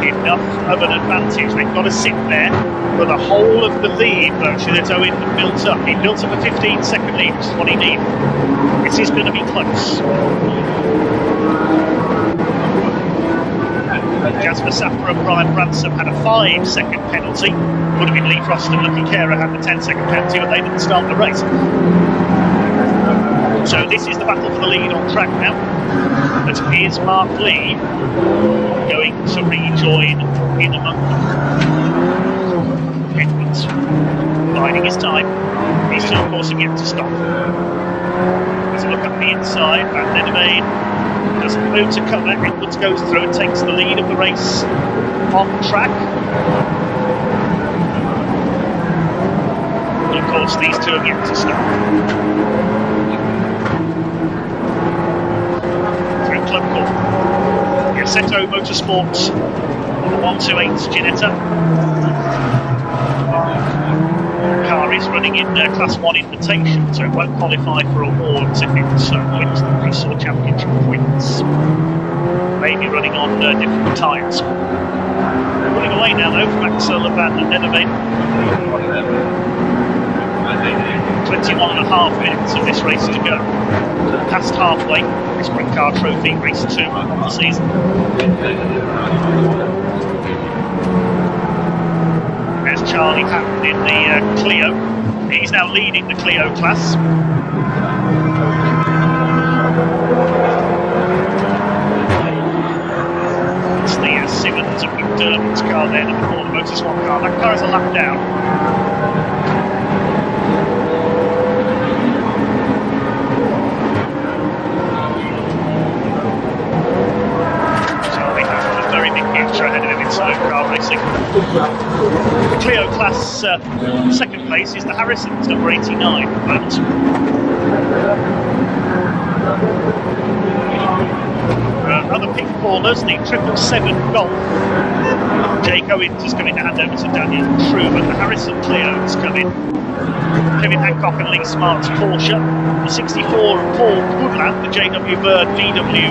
enough of an advantage? They've got to sit there for the whole of the lead, virtually, that Owen had built up. He built up a 15-second lead, which is what he needed. This is going to be close. Jasper Safra and Brian Ransom had a 5-second penalty. Would have been Lee Frost and Lucky Kara had the 10-second penalty, but they didn't start the race. So this is the battle for the lead on track now. But is Mark Lee going to rejoin in among them? Edwards biding his time. He's still, of course, yet to stop. Let's look up the inside. Van Nederveen doesn't move to cover. Edwards goes through and takes the lead of the race on track. And of course, these two have yet to stop. Through Club Call. Yassetto Motorsports on the 128 Ginetta. The car is running in Class 1 Invitation, so it won't qualify for awards if it wins the race or championship points. Maybe running on different tyres. Running away now though from Axel van Nederveen. 21.5 minutes of this race to go. Past halfway, this Britcar Trophy race 2 of the season. There's Charlie Patton in the Clio. He's now leading the Clio class. It's the Simmons and McDermott's car there, number 4, the Motorswap car. That car is a lap down. Ahead of him in slow car racing. The Clio class second place is the Harrisons, number 89 at the moment. other pit callers, the 777 Golf. Jake Owens is coming to hand over to Daniel Truman. The Harrison Clio is coming. Kevin Hancock and Lee Smart's Porsche. The 64 Paul Woodland, the JW Bird VW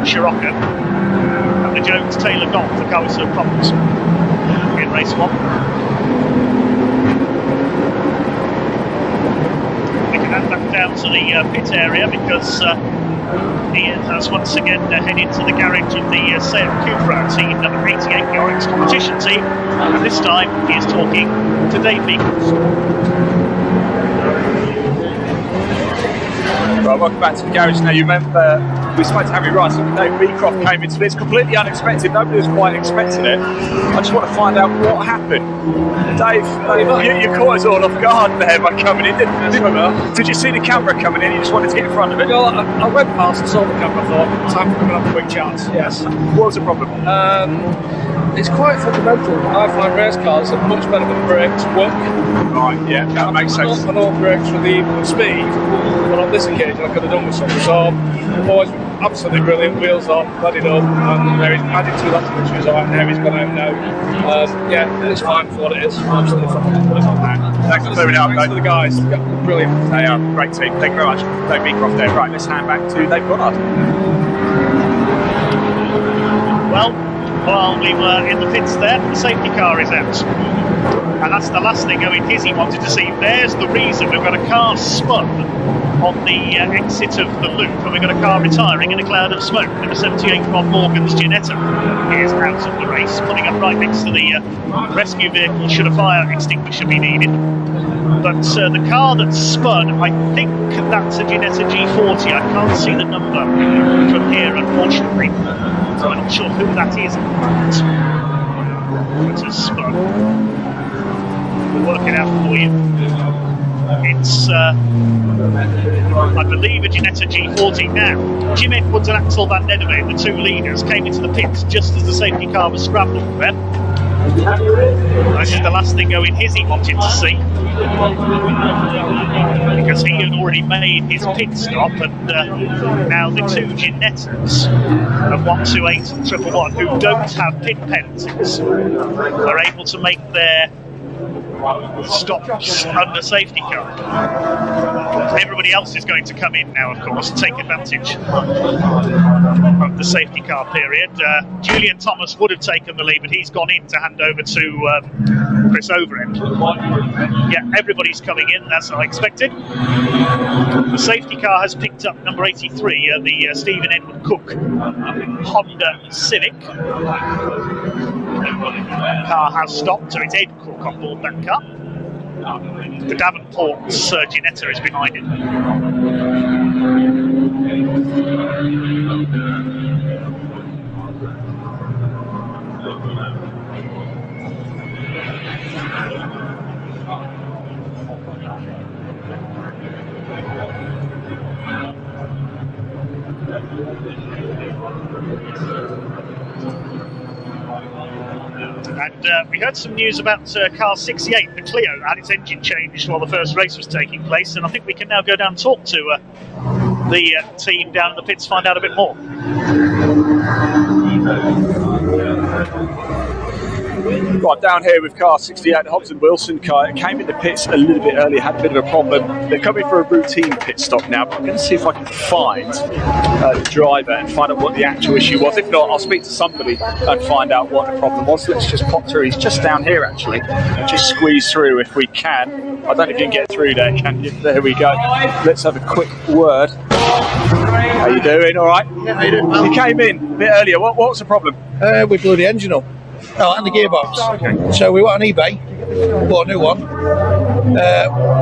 Scirocco. And the Jones Taylor Golf, the Carousel Problems in race 1. We can hand back down to the pit area because Ian has once again headed to the garage of the Seat Cupra team, number 88, the Oryx competition team, and this time he is talking to Dave Beacons. Right, welcome back to the garage now. You remember we spoke to Harry Rice and Dave Beecroft came into this completely unexpected. Nobody was quite expecting it. I just want to find out what happened. Dave, you caught us all off guard there by coming in. Did you see the camera coming in? You just wanted to get in front of it? Well, I went past and saw the camera. I thought, time for coming up a quick chat. Yes. What was the problem? It's quite fundamental. I find race cars are much better when brakes work. Right, yeah, that makes sense. I know brakes for the equal speed, but on this occasion I could have done with something. So, boys, absolutely brilliant. Wheels on, padded up, and there is added to that to the shoes. There he's gone out now. Yeah, it's fine for what it is. Absolutely fine. Thanks for clearing it up, Thanks to the guys. Yeah, brilliant. They are a great team. Thank you very much. Dave Beecroft there. Right, let's hand back to Dave Goddard. Well, while we were in the pits there, the safety car is out. And that's the last thing Owen Hizzy wanted to see. There's the reason we've got a car spun on the exit of the loop, and we've got a car retiring in a cloud of smoke. Number 78 Rob Morgan's Ginetta is out of the race, pulling up right next to the rescue vehicle should a fire extinguisher be needed. But the car that spun, I think that's a Ginetta G40. I can't see the number from here, unfortunately. So I'm not sure who that is. It has spun. We'll work it out for you. It's, I believe, a Ginetta G40 now. Jim Edwards and Axel van Nedderveen, the two leaders, came into the pits just as the safety car was scrambling there. This is the last thing Owen Hizzy wanted to see, because he had already made his pit stop, and now the two Ginettas of 128 and 111 who don't have pit penalties are able to make their stops under safety car. Everybody else is going to come in now, of course, take advantage of the safety car period. Julian Thomas would have taken the lead, but he's gone in to hand over to Chris Overend. Yeah, everybody's coming in, as I expected. The safety car has picked up number 83, the Stephen Edward Cook Honda Civic. The car has stopped, so it's Ed Cook on board that car. The Davenport's Ginetta is behind it. And we heard some news about car 68, the Clio, had its engine changed while the first race was taking place, and I think we can now go down and talk to the team down in the pits, find out a bit more. Right, down here with car 68, the Hobson Wilson car. It came into pits a little bit earlier, had a bit of a problem. They're coming for a routine pit stop now, but I'm going to see if I can find the driver and find out what the actual issue was. If not, I'll speak to somebody and find out what the problem was. Let's just pop through. He's just down here, actually. Just squeeze through if we can. I don't know if you can get through there, can you? There we go. Let's have a quick word. How you doing? All right? Yeah, how you doing, man? You came in a bit earlier. What was the problem? We blew the engine up. Oh, and the gearbox. Okay. So we went on eBay, bought a new one.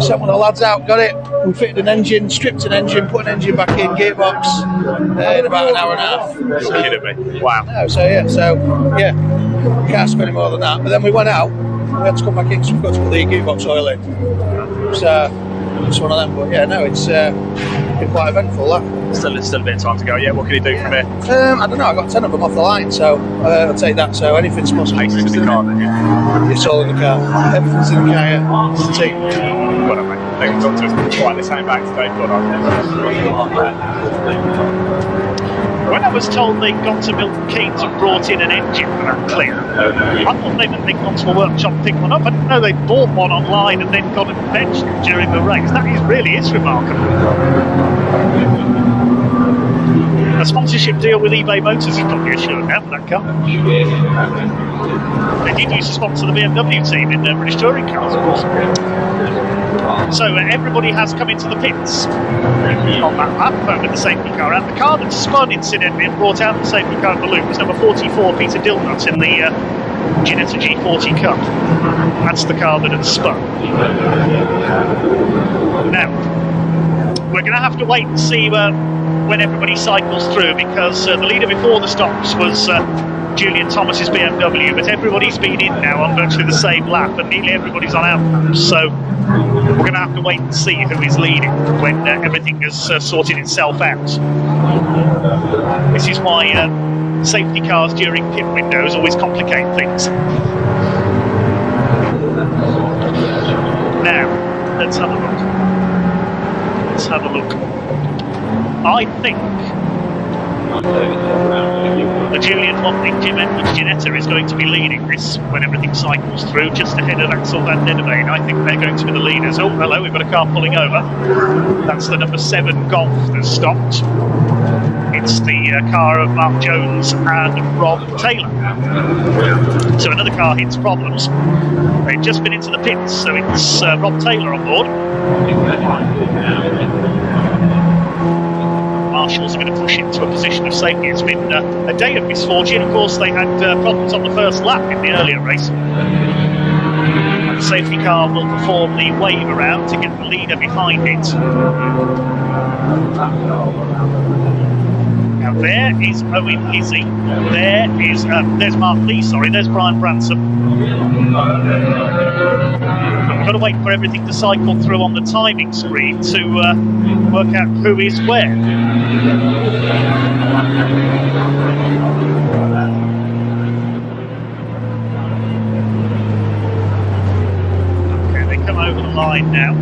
Sent one of the lads out, got it. We fitted an engine, stripped an engine, put an engine back in, gearbox, in about an hour and a half. You're kidding me. Wow. No, yeah, can't spend any more than that. But then we went out, we had to come back in because we forgot to put the gearbox oil in. So it's one of them, but yeah, no, it's been quite eventful, that. Still a bit of time to go. Yeah, what can you do from here? I don't know, I got 10 of them off the line, so I'll take that. So anything's possible. It's in the car, then, yeah? It's all in the car. Everything's in the car, yeah. It's the team. Well done, mate. Thank you for talking to us. Right, let's hang back today. Well done. When I was told they'd gone to Milton Keynes and brought in an engine for that clear, I thought they'd gone to a workshop and picked one up. I didn't know they'd bought one online and then gone and fetched it during the race. That really is remarkable. A sponsorship deal with eBay Motors is probably assured now for that car. They did used to sponsor the BMW team in their British touring cars, of course. So everybody has come into the pits on that lap with the safety car out. The car that spun, incidentally, and brought out the safety car in the loop was number 44, Peter Dilnut, in the Ginetta G40 Cup. That's the car that had spun. Now, we're going to have to wait and see when everybody cycles through, because the leader before the stops was Julian Thomas's BMW, but everybody's been in now on virtually the same lap, and nearly everybody's on out laps, so we're going to have to wait and see who is leading when everything has sorted itself out. This is why safety cars during pit windows always complicate things. Now, let's have a look. Let's have a look. I think the Julian Motley Ginetta is going to be leading this when everything cycles through, just ahead of Axel van den Veen. I think they're going to be the leaders. Oh, hello, we've got a car pulling over. That's the number 7 Golf that's stopped. It's the car of Mark Jones and Rob Taylor. So another car hits problems. They've just been into the pits, so it's Rob Taylor on board. Marshals are going to push into a position of safety. It's been a day of misfortune. Of course, they had problems on the first lap in the earlier race. The safety car will perform the wave around to get the leader behind it. Now there is Owen Hizzy. There's Mark Lee, sorry, there's Brian Branson. We've got to wait for everything to cycle through on the timing screen to work out who is where. Okay, they come over the line now.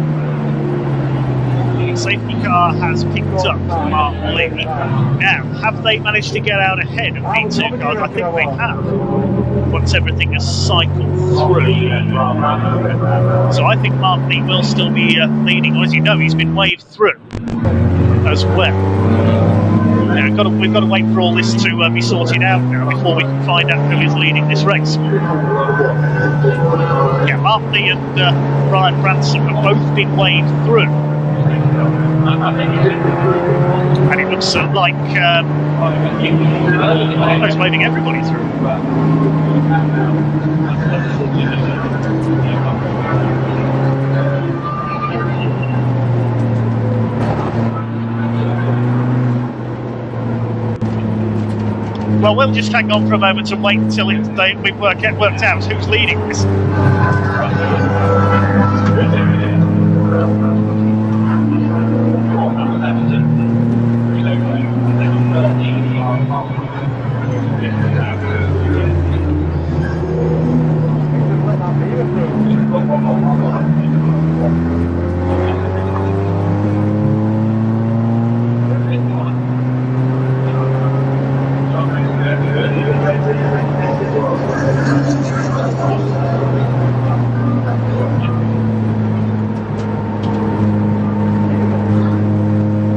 The safety car has picked up Mark Lee. Now, have they managed to get out ahead of the two cars? I think they have, once everything has cycled through. So I think Mark Lee will still be leading. Well, as you know, he's been waved through as well. Now, we've got to wait for all this to be sorted out now before we can find out who is leading this race. Yeah, Mark Lee and Brian Branson have both been waved through. And it looks like he's waving everybody through. Well, we'll just hang on for a moment and wait until we've worked out who's leading this.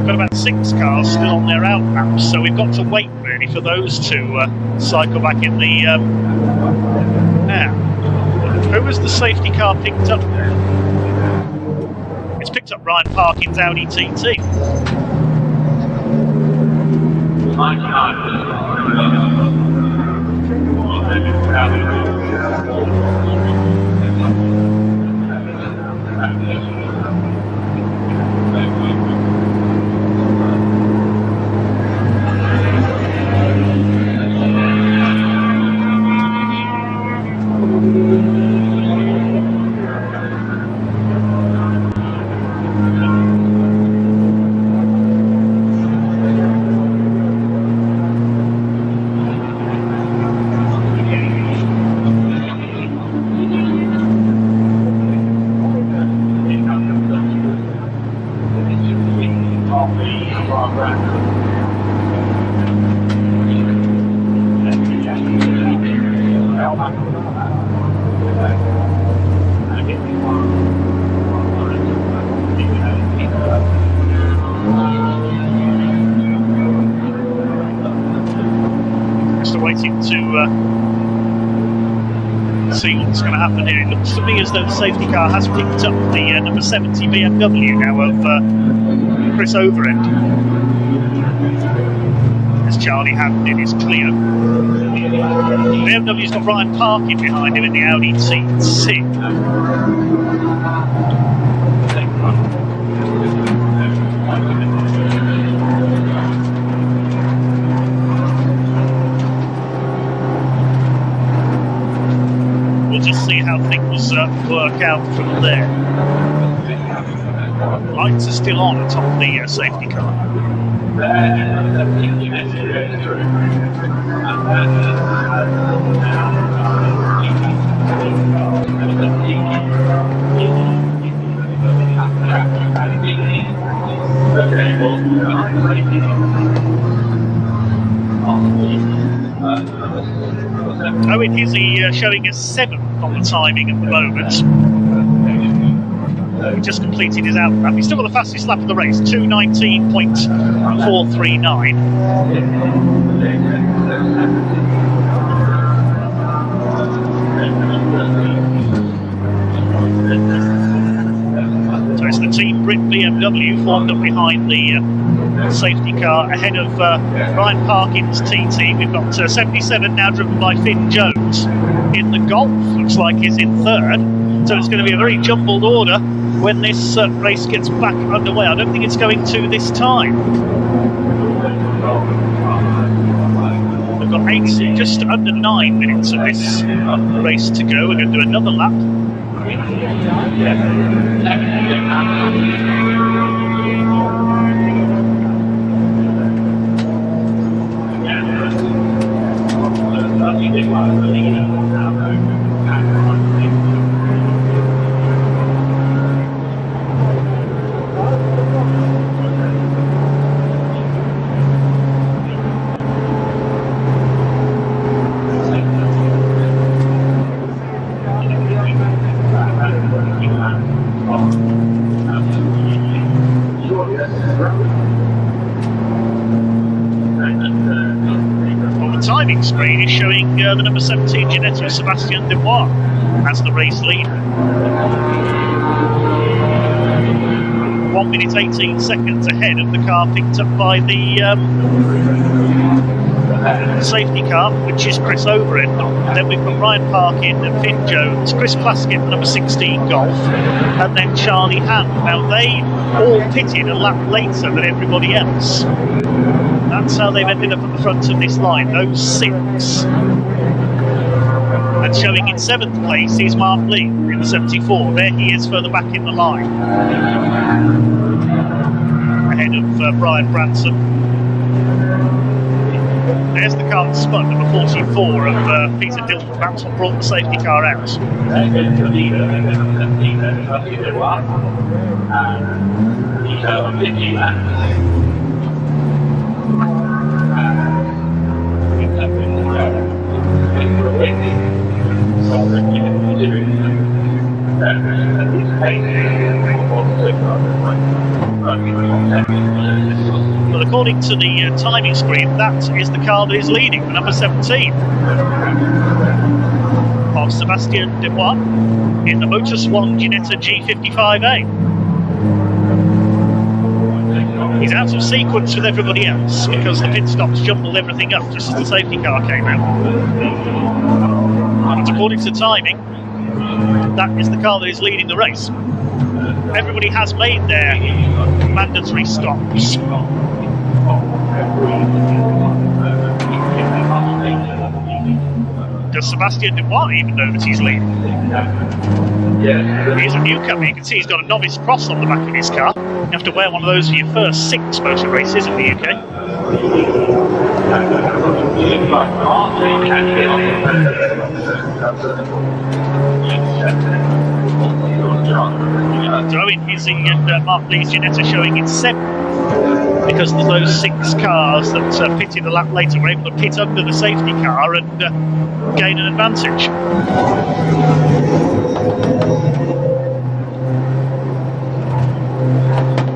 Got about 6 cars still on their out laps, so we've got to wait really for those to cycle back in the. Now, who was the safety car picked up? It's picked up Ryan Parkin's Audi TT. see what's going to happen here. It looks to me as though the safety car has picked up the number 70 BMW now of Chris Overend, as Charlie Hampden is clear. BMW's got Ryan Parkin behind him in the Audi T6. We'll just see how things work out from there. Lights are still on atop the safety car. Owen Hizzy showing us 7th on the timing at the moment. He just completed his out lap. He's still got the fastest lap of the race, 2:19.439. So it's the Team Brit BMW formed up behind the safety car ahead of Ryan Parkin's TT. We've got 77 now driven by Finn Jones in the Golf. Looks like he's in 3rd. So it's going to be a very jumbled order when this race gets back underway. I don't think it's going to this time. We've got just under 9 minutes of this race to go. We're going to do another lap. Timing screen is showing the number 17 Ginetto Sebastian Dubois as the race leader. 1 minute 18 seconds ahead of the car picked up by the safety car, which is Chris Overend. Then we've got Ryan Parkin and Finn Jones, Chris Plaskett, number 16 Golf, and then Charlie Hand. Now they all pitted a lap later than everybody else. That's how they've ended up at the front of this line, those 6. And showing in 7th place is Mark Lee in the 74. There he is further back in the line, ahead of Brian Branson. There's the car that spun, number 44 of Peter Dillon. That's what brought the safety car out. Well, according to the timing screen, that is the car that is leading, the number 17 of Sebastian Dubois in the Motor Swan Ginetta G55A. He's out of sequence with everybody else because the pit stops jumbled everything up just as the safety car came out. But according to timing, that is the car that is leading the race. Everybody has made their mandatory stops. Does Sebastian Dubois even know that he's leading? He's a newcomer. You can see he's got a novice cross on the back of his car. You have to wear one of those for your first 6 motor races in the UK. Owen Hizzy and Mark Lee's Ginetta showing in 7th because those 6 cars that pitted a lap later were able to pit under the safety car and gain an advantage.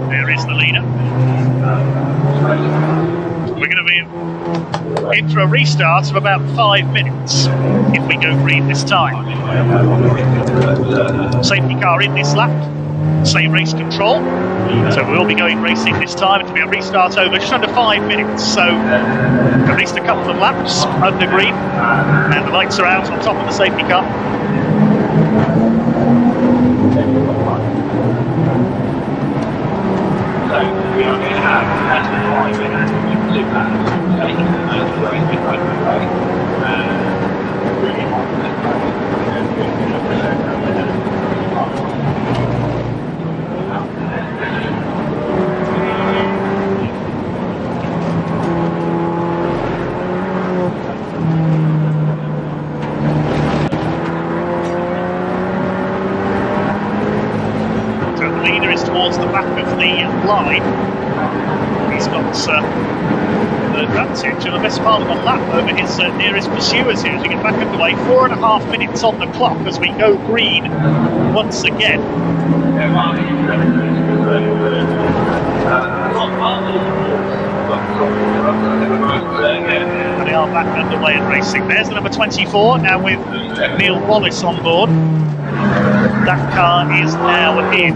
There is the leader. We're going to be in for a restart of about 5 minutes if we go green this time. Safety car in this lap, same race control, so we'll be going racing this time. It'll be a restart over just under 5 minutes, so at least a couple of laps under green, and the lights are out on top of the safety car. So we are going to have 5 minutes blue laps, taking the first race in towards the back of the line. He's got the advantage of the best part of a lap over his nearest pursuers here as we get back underway. 4.5 minutes on the clock as we go green once again. And they are back underway and racing. There's the number 24 now with Neil Wallace on board. That car is now in.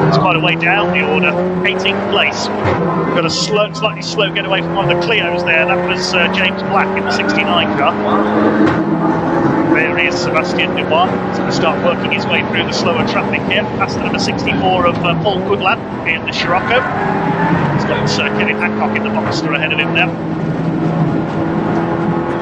It's quite a way down the order. 18th place. Got a slightly slow getaway from one of the Clios there. That was James Black in the 69 car. There is Sebastian Dubois. He's going to start working his way through the slower traffic here. Past the number 64 of Paul Goodland in the Scirocco. He's got Kevin Hancock in the Boxster ahead of him now.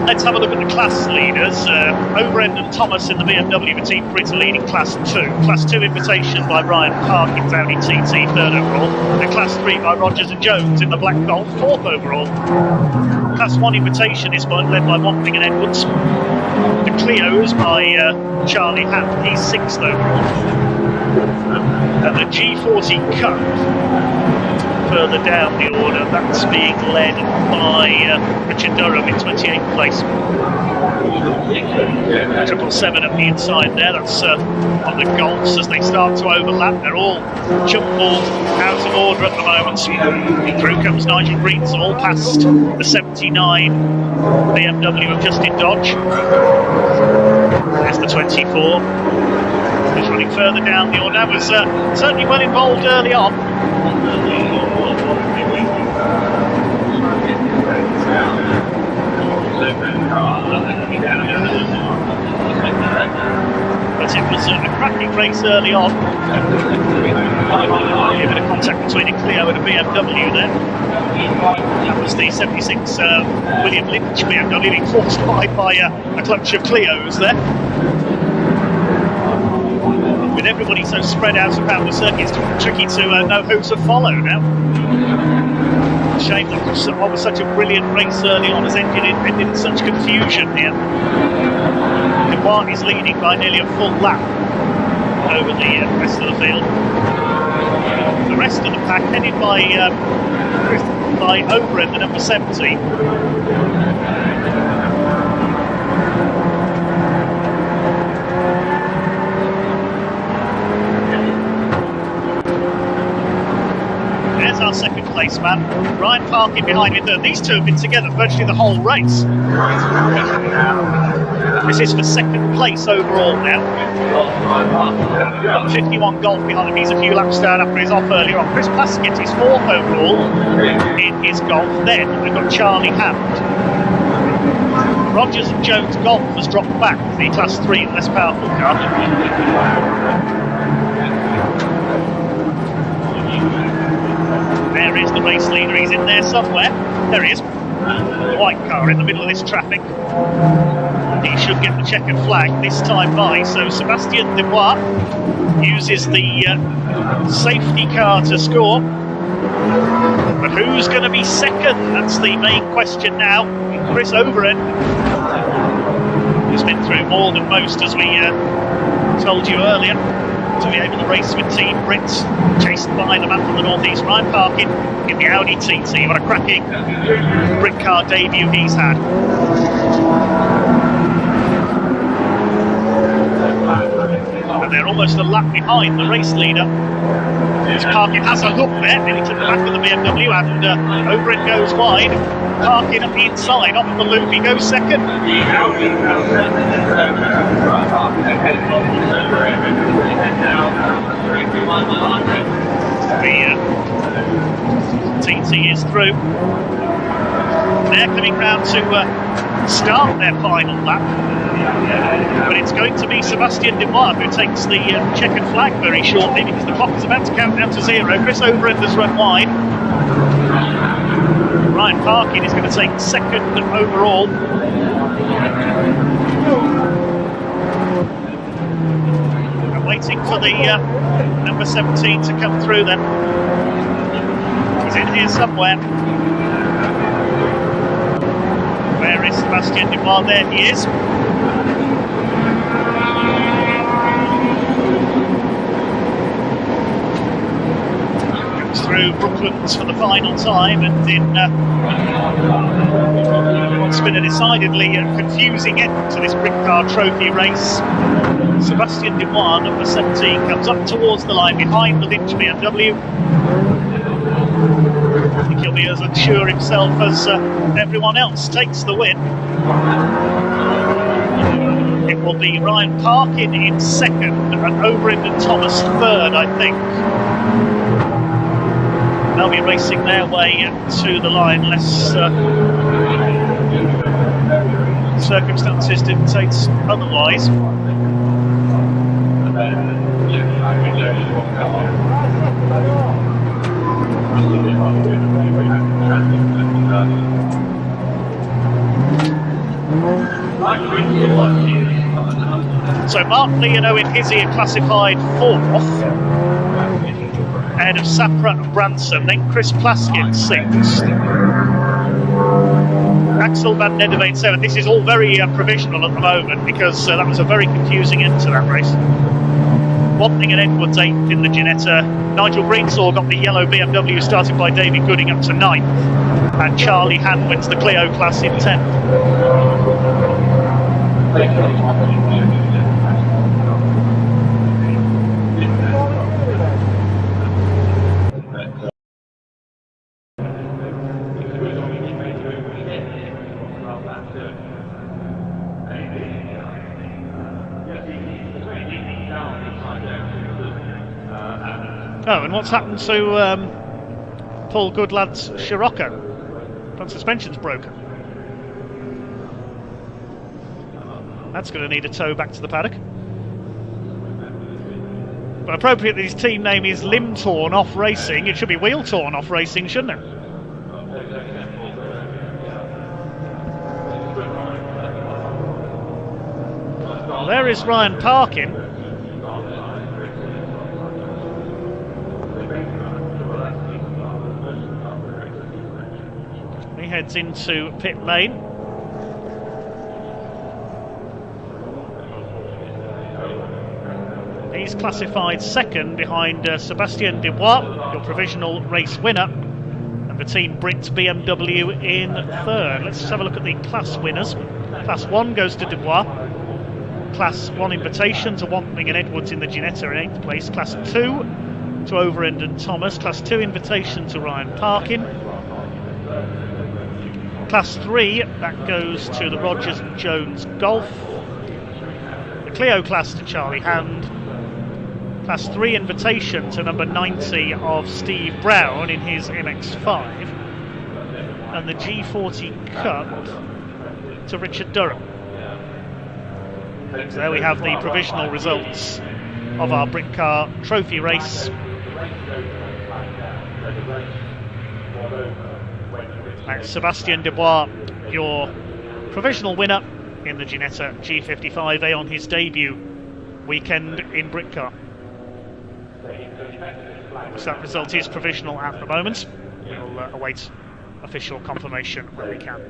Let's have a look at the class leaders. Overend and Thomas in the BMW with Team Brits leading Class 2. Class 2 invitation by Ryan Parkins, Audi TT, 3rd overall. And Class 3 by Rogers and Jones in the Black Golf, 4th overall. Class 1 invitation is led by Wampling and Edwards. The Clios by Charlie Hamm, he's 6th overall. And the G40 Cup, further down the order, that's being led by Richard Durham in 28th place. 777 at the inside there, that's on the Golfs as they start to overlap. They're all jumbled out of order at the moment. Through comes Nigel Greensall past the 79 BMW of Justin Dodge. There's the 24. He's running further down the order. Was certainly well involved early on. But it was a cracking race early on. A bit of contact between a Clio and a BMW there. That was the 76 William Lynch BMW being forced by a clutch of Clios there. With everybody so spread out around the circuit, it's tricky to know who to follow now. Shame that what was such a brilliant race early on has ended in such confusion here. Dubois is leading by nearly a full lap over the rest of the field. The rest of the pack headed by Overend, the number 70. There's our second place man, Ryan Parkin behind me third. These two have been together virtually the whole race. This is for second place overall now. 51 Golf behind him, he's a few laps down after his off earlier on. Chris Plaskett is 4th overall in his Golf. Then we've got Charlie Hammond. Rogers and Jones Golf has dropped back to the Class 3 less powerful car. There is the race leader, he's in there somewhere. There he is. The white car in the middle of this traffic. He should get the checkered flag this time by. So Sebastian Dubois uses the safety car to score. But who's going to be second? That's the main question now. Chris Overend, who's been through more than most, as we told you earlier, to be able to race with Team Brits, chased by the man from the northeast, Ryan Parkin, in the Audi TT. What a cracking Britcar debut he's had. And there, almost a lap behind the race leader. Parkin has a look there, nearly to the back of the BMW, and over it goes wide. Parkin up the inside, off the loop, he goes second. The TT is through. They're coming round to start their final lap, but it's going to be Sebastian Demois who takes the checkered flag very shortly, because the clock is about to count down to 0. Chris Overend has run wide. Ryan Parkin is going to take second overall. I'm waiting for the number 17 to come through then. He's in here somewhere. Where is Sebastian Demois? There he is. Goes through Brooklands for the final time, and in what's been a decidedly confusing end to this Britcar Trophy race, Sebastian Demois, number 17, comes up towards the line behind the Lynch BMW. I think he'll be as unsure himself as everyone else. Takes the win. It will be Ryan Parkin in second, and Overend and Thomas third, I think. They'll be racing their way to the line unless circumstances dictate otherwise. So Mark Lee and Owen Hizzy are classified 4th, ahead of Sapra and Branson, then Chris Plaskin 6th, Axel van Nedderveen 7th. This is all very provisional at the moment, because that was a very confusing end to that race. Wanting and Edwards 8th in the Ginetta. Nigel Greensaw got the yellow BMW started by David Gooding up to 9th, and Charlie Han wins the Clio class in 10th. Oh, and what's happened to Paul Goodlad's Scirocco? Front suspension's broken. That's going to need a tow back to the paddock. But appropriately, his team name is Limb Torn Off Racing. It should be Wheel Torn Off Racing, shouldn't it? Well, there is Ryan Parkin. He heads into pit lane. He's classified second behind Sebastien Demois, your provisional race winner, and the Team Brit BMW in third. Let's have a look at the class winners. Class 1 goes to Demois. Class 1 invitation to Wantling and Edwards in the Ginetta in 8th place. Class 2 to Overend and Thomas. Class 2 invitation to Ryan Parkin. Class 3, that goes to the Rogers and Jones Golf. The Clio class to Charlie Hand. Class 3 invitation to number 90 of Steve Brown in his MX-5. And the G40 Cup to Richard Durham. So there we have the provisional results of our Britcar Trophy race. That's Sebastien Demois, your provisional winner in the Ginetta G55A on his debut weekend in Britcar. So that result is provisional at the moment. We'll await official confirmation when we can.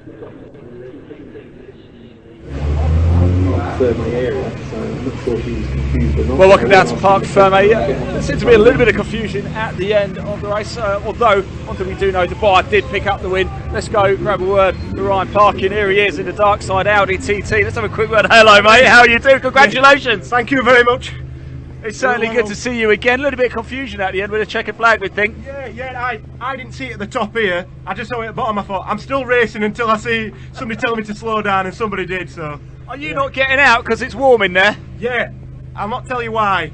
Well, welcome down to Parc Fermé. There seems to be a little bit of confusion at the end of the race, although one thing we do know, Dubai did pick up the win. Let's go grab a word with Ryan Parkin. Here he is in the Darkside Audi TT. Let's have a quick word. Hello, mate. How are you doing? Congratulations. Thank you very much. It's certainly good to see you again. A little bit of confusion at the end with a checkered flag, we think. Yeah, I didn't see it at the top here. I just saw it at the bottom. I thought, I'm still racing until I see somebody telling me to slow down, and somebody did, so. Are you not getting out because it's warm in there? Yeah, I'll not tell you why.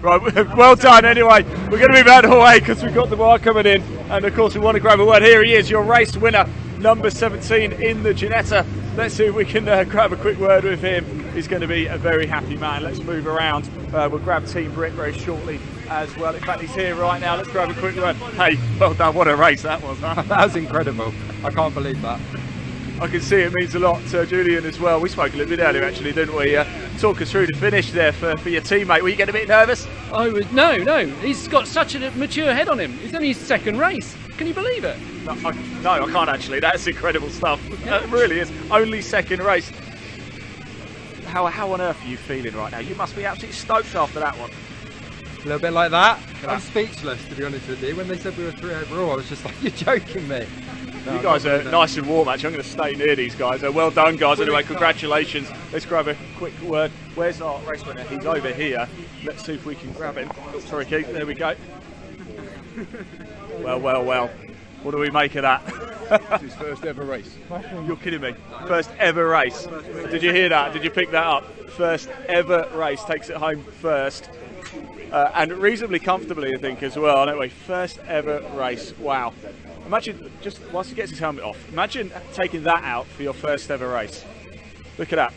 Right, well done anyway. We're going to move out of the way because we've got the wire coming in. And of course we want to grab a word. Here he is, your race winner, number 17 in the Ginetta. Let's see if we can grab a quick word with him. He's going to be a very happy man. Let's move around. We'll grab Team Brit very shortly as well. In fact, he's here right now. Let's grab a quick word. Hey, well done. What a race that was, huh? That was incredible. I can't believe that. I can see it means a lot to Julian as well. We spoke a little bit earlier actually, didn't we? Talk us through the finish there for your teammate. Were you getting a bit nervous? No. He's got such a mature head on him. It's only his second race. Can you believe it? No, I can't actually. That's incredible stuff. It really is. Only second race. How on earth are you feeling right now? You must be absolutely stoked after that one. A little bit like that. I'm speechless, to be honest with you. When they said we were 3 overall, I was just like, you're joking me. No, you guys are nice and warm actually. I'm going to stay near these guys. Well done guys. Anyway, congratulations. Let's grab a quick word. Where's our race winner? He's over here. Let's see if we can grab him. Oh, sorry Keith, there we go. Well. What do we make of that? It's his first ever race. You're kidding me. First ever race. Did you hear that? Did you pick that up? First ever race. Takes it home first. And reasonably comfortably, I think, as well. Anyway, first ever race. Wow. Imagine, just whilst he gets his helmet off, imagine taking that out for your first ever race. Look at that.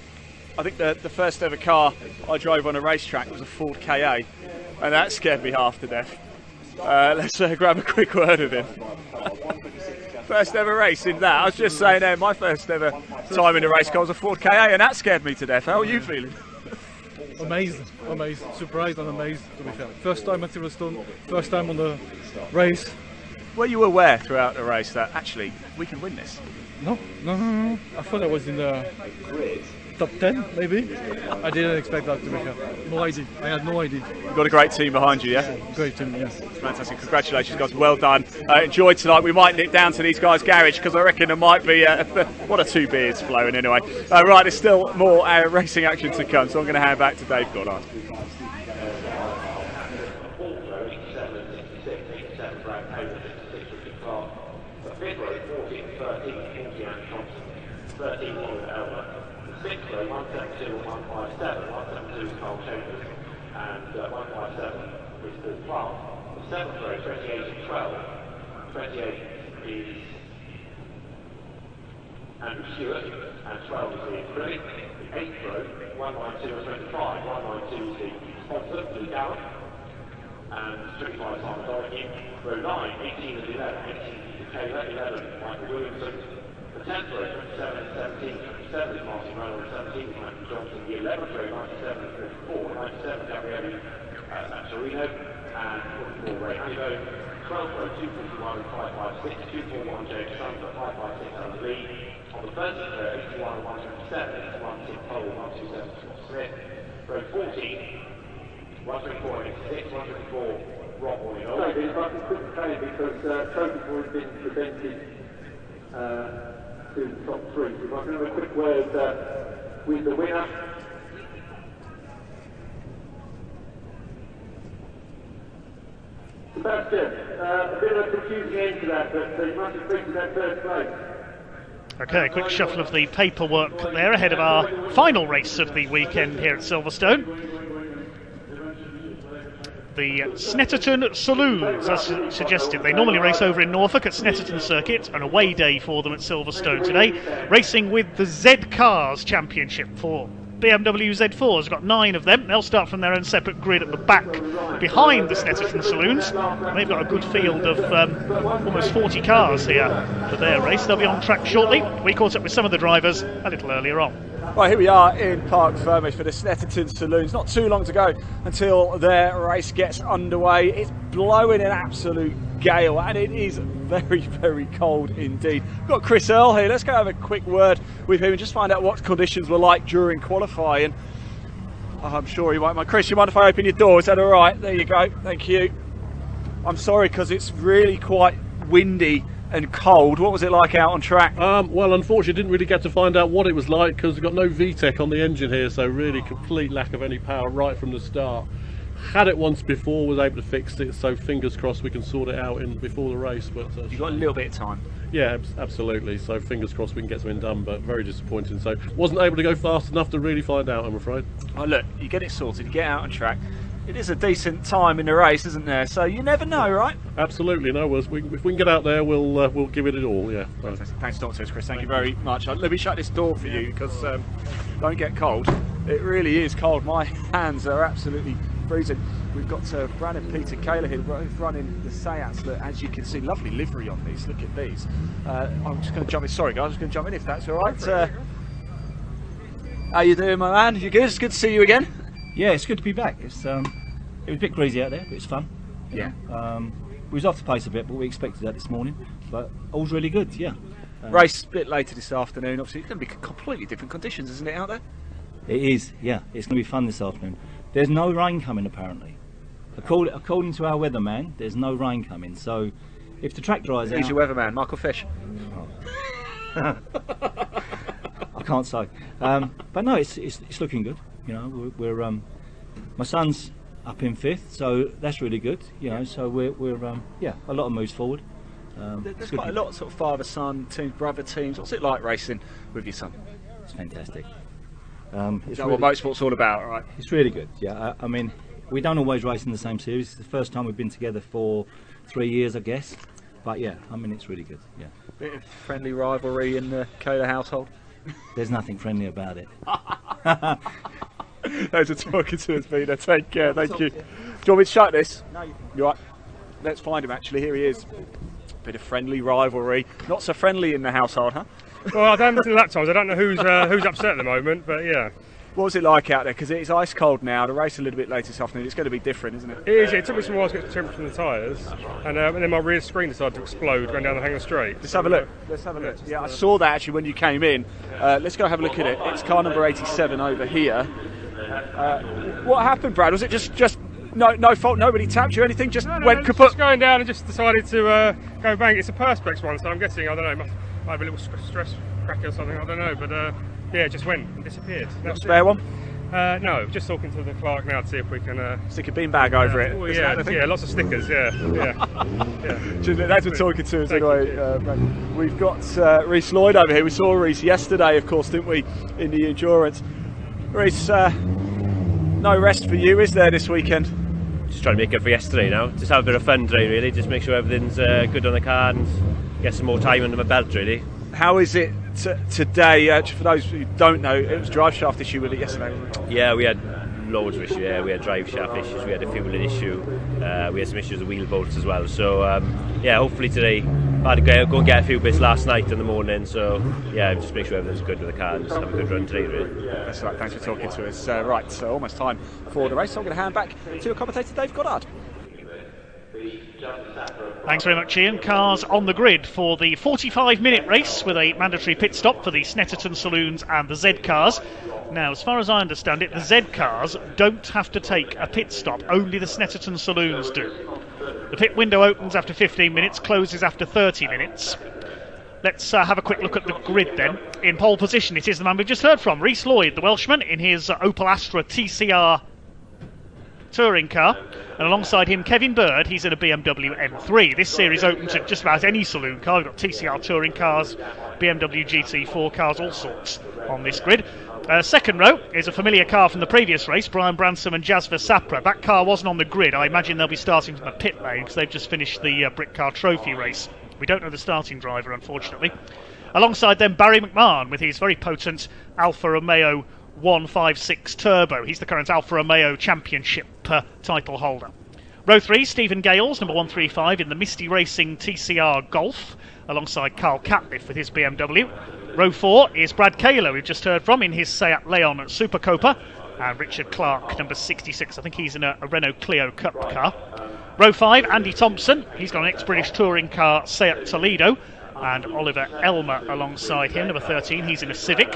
I think the first ever car I drove on a racetrack was a Ford KA, and that scared me half to death. Let's grab a quick word of him. First ever race in that. I was just saying there, my first ever time in a race car was a Ford KA, and that scared me to death. How are you feeling? Amazing, surprised and amazed to be fair. First time at Silverstone, first time on the race. Were you aware throughout the race that actually we can win this? No. I thought I was in the top 10 maybe. I didn't expect that to be fair. No idea. I had no idea. You've got a great team behind you, yeah? Great team, yes. Fantastic. Congratulations, guys. Well done. Enjoy tonight. We might nip down to these guys' garage because I reckon there might be one or two beers flowing anyway. Right, there's still more racing action to come, so I'm going to hand back to Dave Goddard. And Stewart, and 12 is the Acrylic, the 8th row, 192 and 25, 192 is the Sponsor, Blue Gallop, and 25 Simon Dorothy, row 9, 18 and 11, 18 is Taylor, 11 Michael Williamson, the 10th row, 27 and 17, 27 is Martin Reynolds, 17 is Matthew Johnson, the 11th row, 97 and 44, 97 Gabriele Torino, and 44 Ray Hannibal, 12th row, 241 and 556, 241 James Sumter, 556 Alan Lee. On the first row, 81 and 127, 81 Tim Cole, 127 Scott Smith. Row 14, 124 and 86, 124 Rob Ornell. No, if I can quickly say because trophies have already been presented to the top 3. So if I can have a quick word with the winner. Sebastian, a bit of a confusing end to that, but you must have been to that first place. Okay, a quick shuffle of the paperwork there ahead of our final race of the weekend here at Silverstone. The Snetterton Saloons, as suggested, they normally race over in Norfolk at Snetterton Circuit, an away day for them at Silverstone today, racing with the Z Cars Championship for BMW Z4s. Got 9 of them. They'll start from their own separate grid at the back behind the Snetterton Saloons. They've got a good field of almost 40 cars here for their race. They'll be on track shortly. We caught up with some of the drivers a little earlier on. Right, here we are in Parc Fermé for the Snetterton Saloons. Not too long to go until their race gets underway. It's blowing an absolute gale and it is very, very cold indeed. We've got Chris Earle here. Let's go have a quick word with him and just find out what conditions were like during qualifying. I'm sure you won't mind. Chris, you mind if I open your door? Is that all right? There you go. Thank you. I'm sorry because it's really quite windy and cold. What was it like out on track? Well, unfortunately, didn't really get to find out what it was like because we've got no VTEC on the engine here, so really complete lack of any power right from the start. Had it once before, was able to fix it, so fingers crossed we can sort it out before the race. But you've got a little bit of time. Yeah, absolutely. So fingers crossed we can get something done, but very disappointing. So wasn't able to go fast enough to really find out, I'm afraid. Oh, look, you get it sorted, you get out on track. It is a decent time in the race, isn't there? So you never know, right? Absolutely. No, if we can get out there, we'll give it all. Yeah. Thanks for talking to us, Chris. Thank you very much. Let me shut this door for you because don't get cold. It really is cold. My hands are absolutely freezing. We've got Brad and Peter Kaler here running the Seats. Look, as you can see, lovely livery on these. Look at these. I'm just going to jump in. Sorry, guys, I'm just going to jump in if that's all right. How you doing, my man? You good? It's good to see you again. Yeah, it's good to be back. It was a bit crazy out there, but it's fun. Yeah. We was off the pace a bit, but we expected that this morning. But all's really good. Yeah. Race a bit later this afternoon. Obviously, it's going to be completely different conditions, isn't it, out there? It is. Yeah, it's going to be fun this afternoon. There's no rain coming apparently. According to our weatherman, there's no rain coming. So, if the track dries out, who's your weatherman, Michael Fish? I can't say. But no, it's looking good. You know, we're my son's up in 5th, so that's really good. You know, so we're yeah, a lot of moves forward. There's quite a lot of sort of father-son teams, brother teams. What's it like racing with your son? It's fantastic. Is that what motorsport's all about, right? It's really good. Yeah, I mean, we don't always race in the same series. It's the first time we've been together for 3 years, I guess. But yeah, I mean, it's really good. Yeah. Bit of friendly rivalry in the Kohler household. There's nothing friendly about it. Those are talking to us, Peter. Take care. Thank you. Do you want me to shut this? No, you can. You're right. Let's find him. Actually, here he is. Bit of friendly rivalry. Not so friendly in the household, huh? Well, I don't listen to lap times. I don't know who's upset at the moment, but yeah. What was it like out there? Because it's ice cold now. The race a little bit later this afternoon. It's going to be different, isn't it? It is. Yeah, it took me some while to get the temperature from the tyres, and then my rear screen decided to explode going down the Hanger Straight. Let's have a look. Let's have a look. Yeah, I saw that actually when you came in. Let's go have a look at it. It's car number 87 over here. What happened, Brad? Was it just no fault? Nobody tapped you or anything? Just went kaput? Just going down and just decided to go bang. It's a Perspex one, so I'm guessing, I don't know, might have a little stress cracker or something, I don't know, but yeah, it just went and disappeared. Got a spare one? No, just talking to the clerk now to see if we can stick a beanbag over it. Oh, yeah, lots of stickers. Yeah. Thanks for talking to us anyway. We've got Reece Lloyd over here. We saw Reece yesterday, of course, didn't we, in the endurance. Reece, no rest for you, is there, this weekend? Just trying to make it for yesterday now. Just have a bit of fun today, really. Just make sure everything's good on the car and get some more time under my belt, really. How is it today? For those who don't know, it was drive shaft issue with it yesterday. Yeah, we had loads of issues. Yeah, we had drive shaft issues. We had a fueling issue. We had some issues with wheel bolts as well. So yeah, hopefully today. I had to go and get a few bits last night in the morning. So yeah, just make sure everything's good with the car and just have a good run today, really. That's right. Thanks for talking to us. Right, so almost time for the race. So I'm going to hand back to a commentator, Dave Goddard. Thanks very much, Ian. Cars on the grid for the 45-minute race with a mandatory pit stop for the Snetterton Saloons and the Z cars. Now, as far as I understand it, the Z cars don't have to take a pit stop, only the Snetterton Saloons do. The pit window opens after 15 minutes, closes after 30 minutes. Let's have a quick look at the grid then. In pole position, it is the man we've just heard from, Reece Lloyd, the Welshman, in his Opel Astra TCR touring car, and alongside him Kevin Bird. He's in a BMW M3. This series open to just about any saloon car. We've got TCR touring cars, BMW GT4 cars, all sorts on this grid. Second row is a familiar car from the previous race, Brian Bransom and Jasper Sapra. That car wasn't on the grid. I imagine they'll be starting from the pit lane because they've just finished the Britcar Trophy race. We don't know the starting driver, unfortunately. Alongside them, Barry McMahon with his very potent Alfa Romeo 156 Turbo. He's the current Alfa Romeo Championship title holder. Row 3, Stephen Gales, number 135 in the Misty Racing TCR Golf, alongside Carl Catliff with his BMW. Row 4 is Brad Kaler, we've just heard from, in his Seat Leon Super Copa. And Richard Clark, number 66, I think he's in a Renault Clio Cup car. Row 5, Andy Thompson, he's got an ex-British touring car, Seat Toledo. And Oliver Elmer alongside him, number 13, he's in a Civic.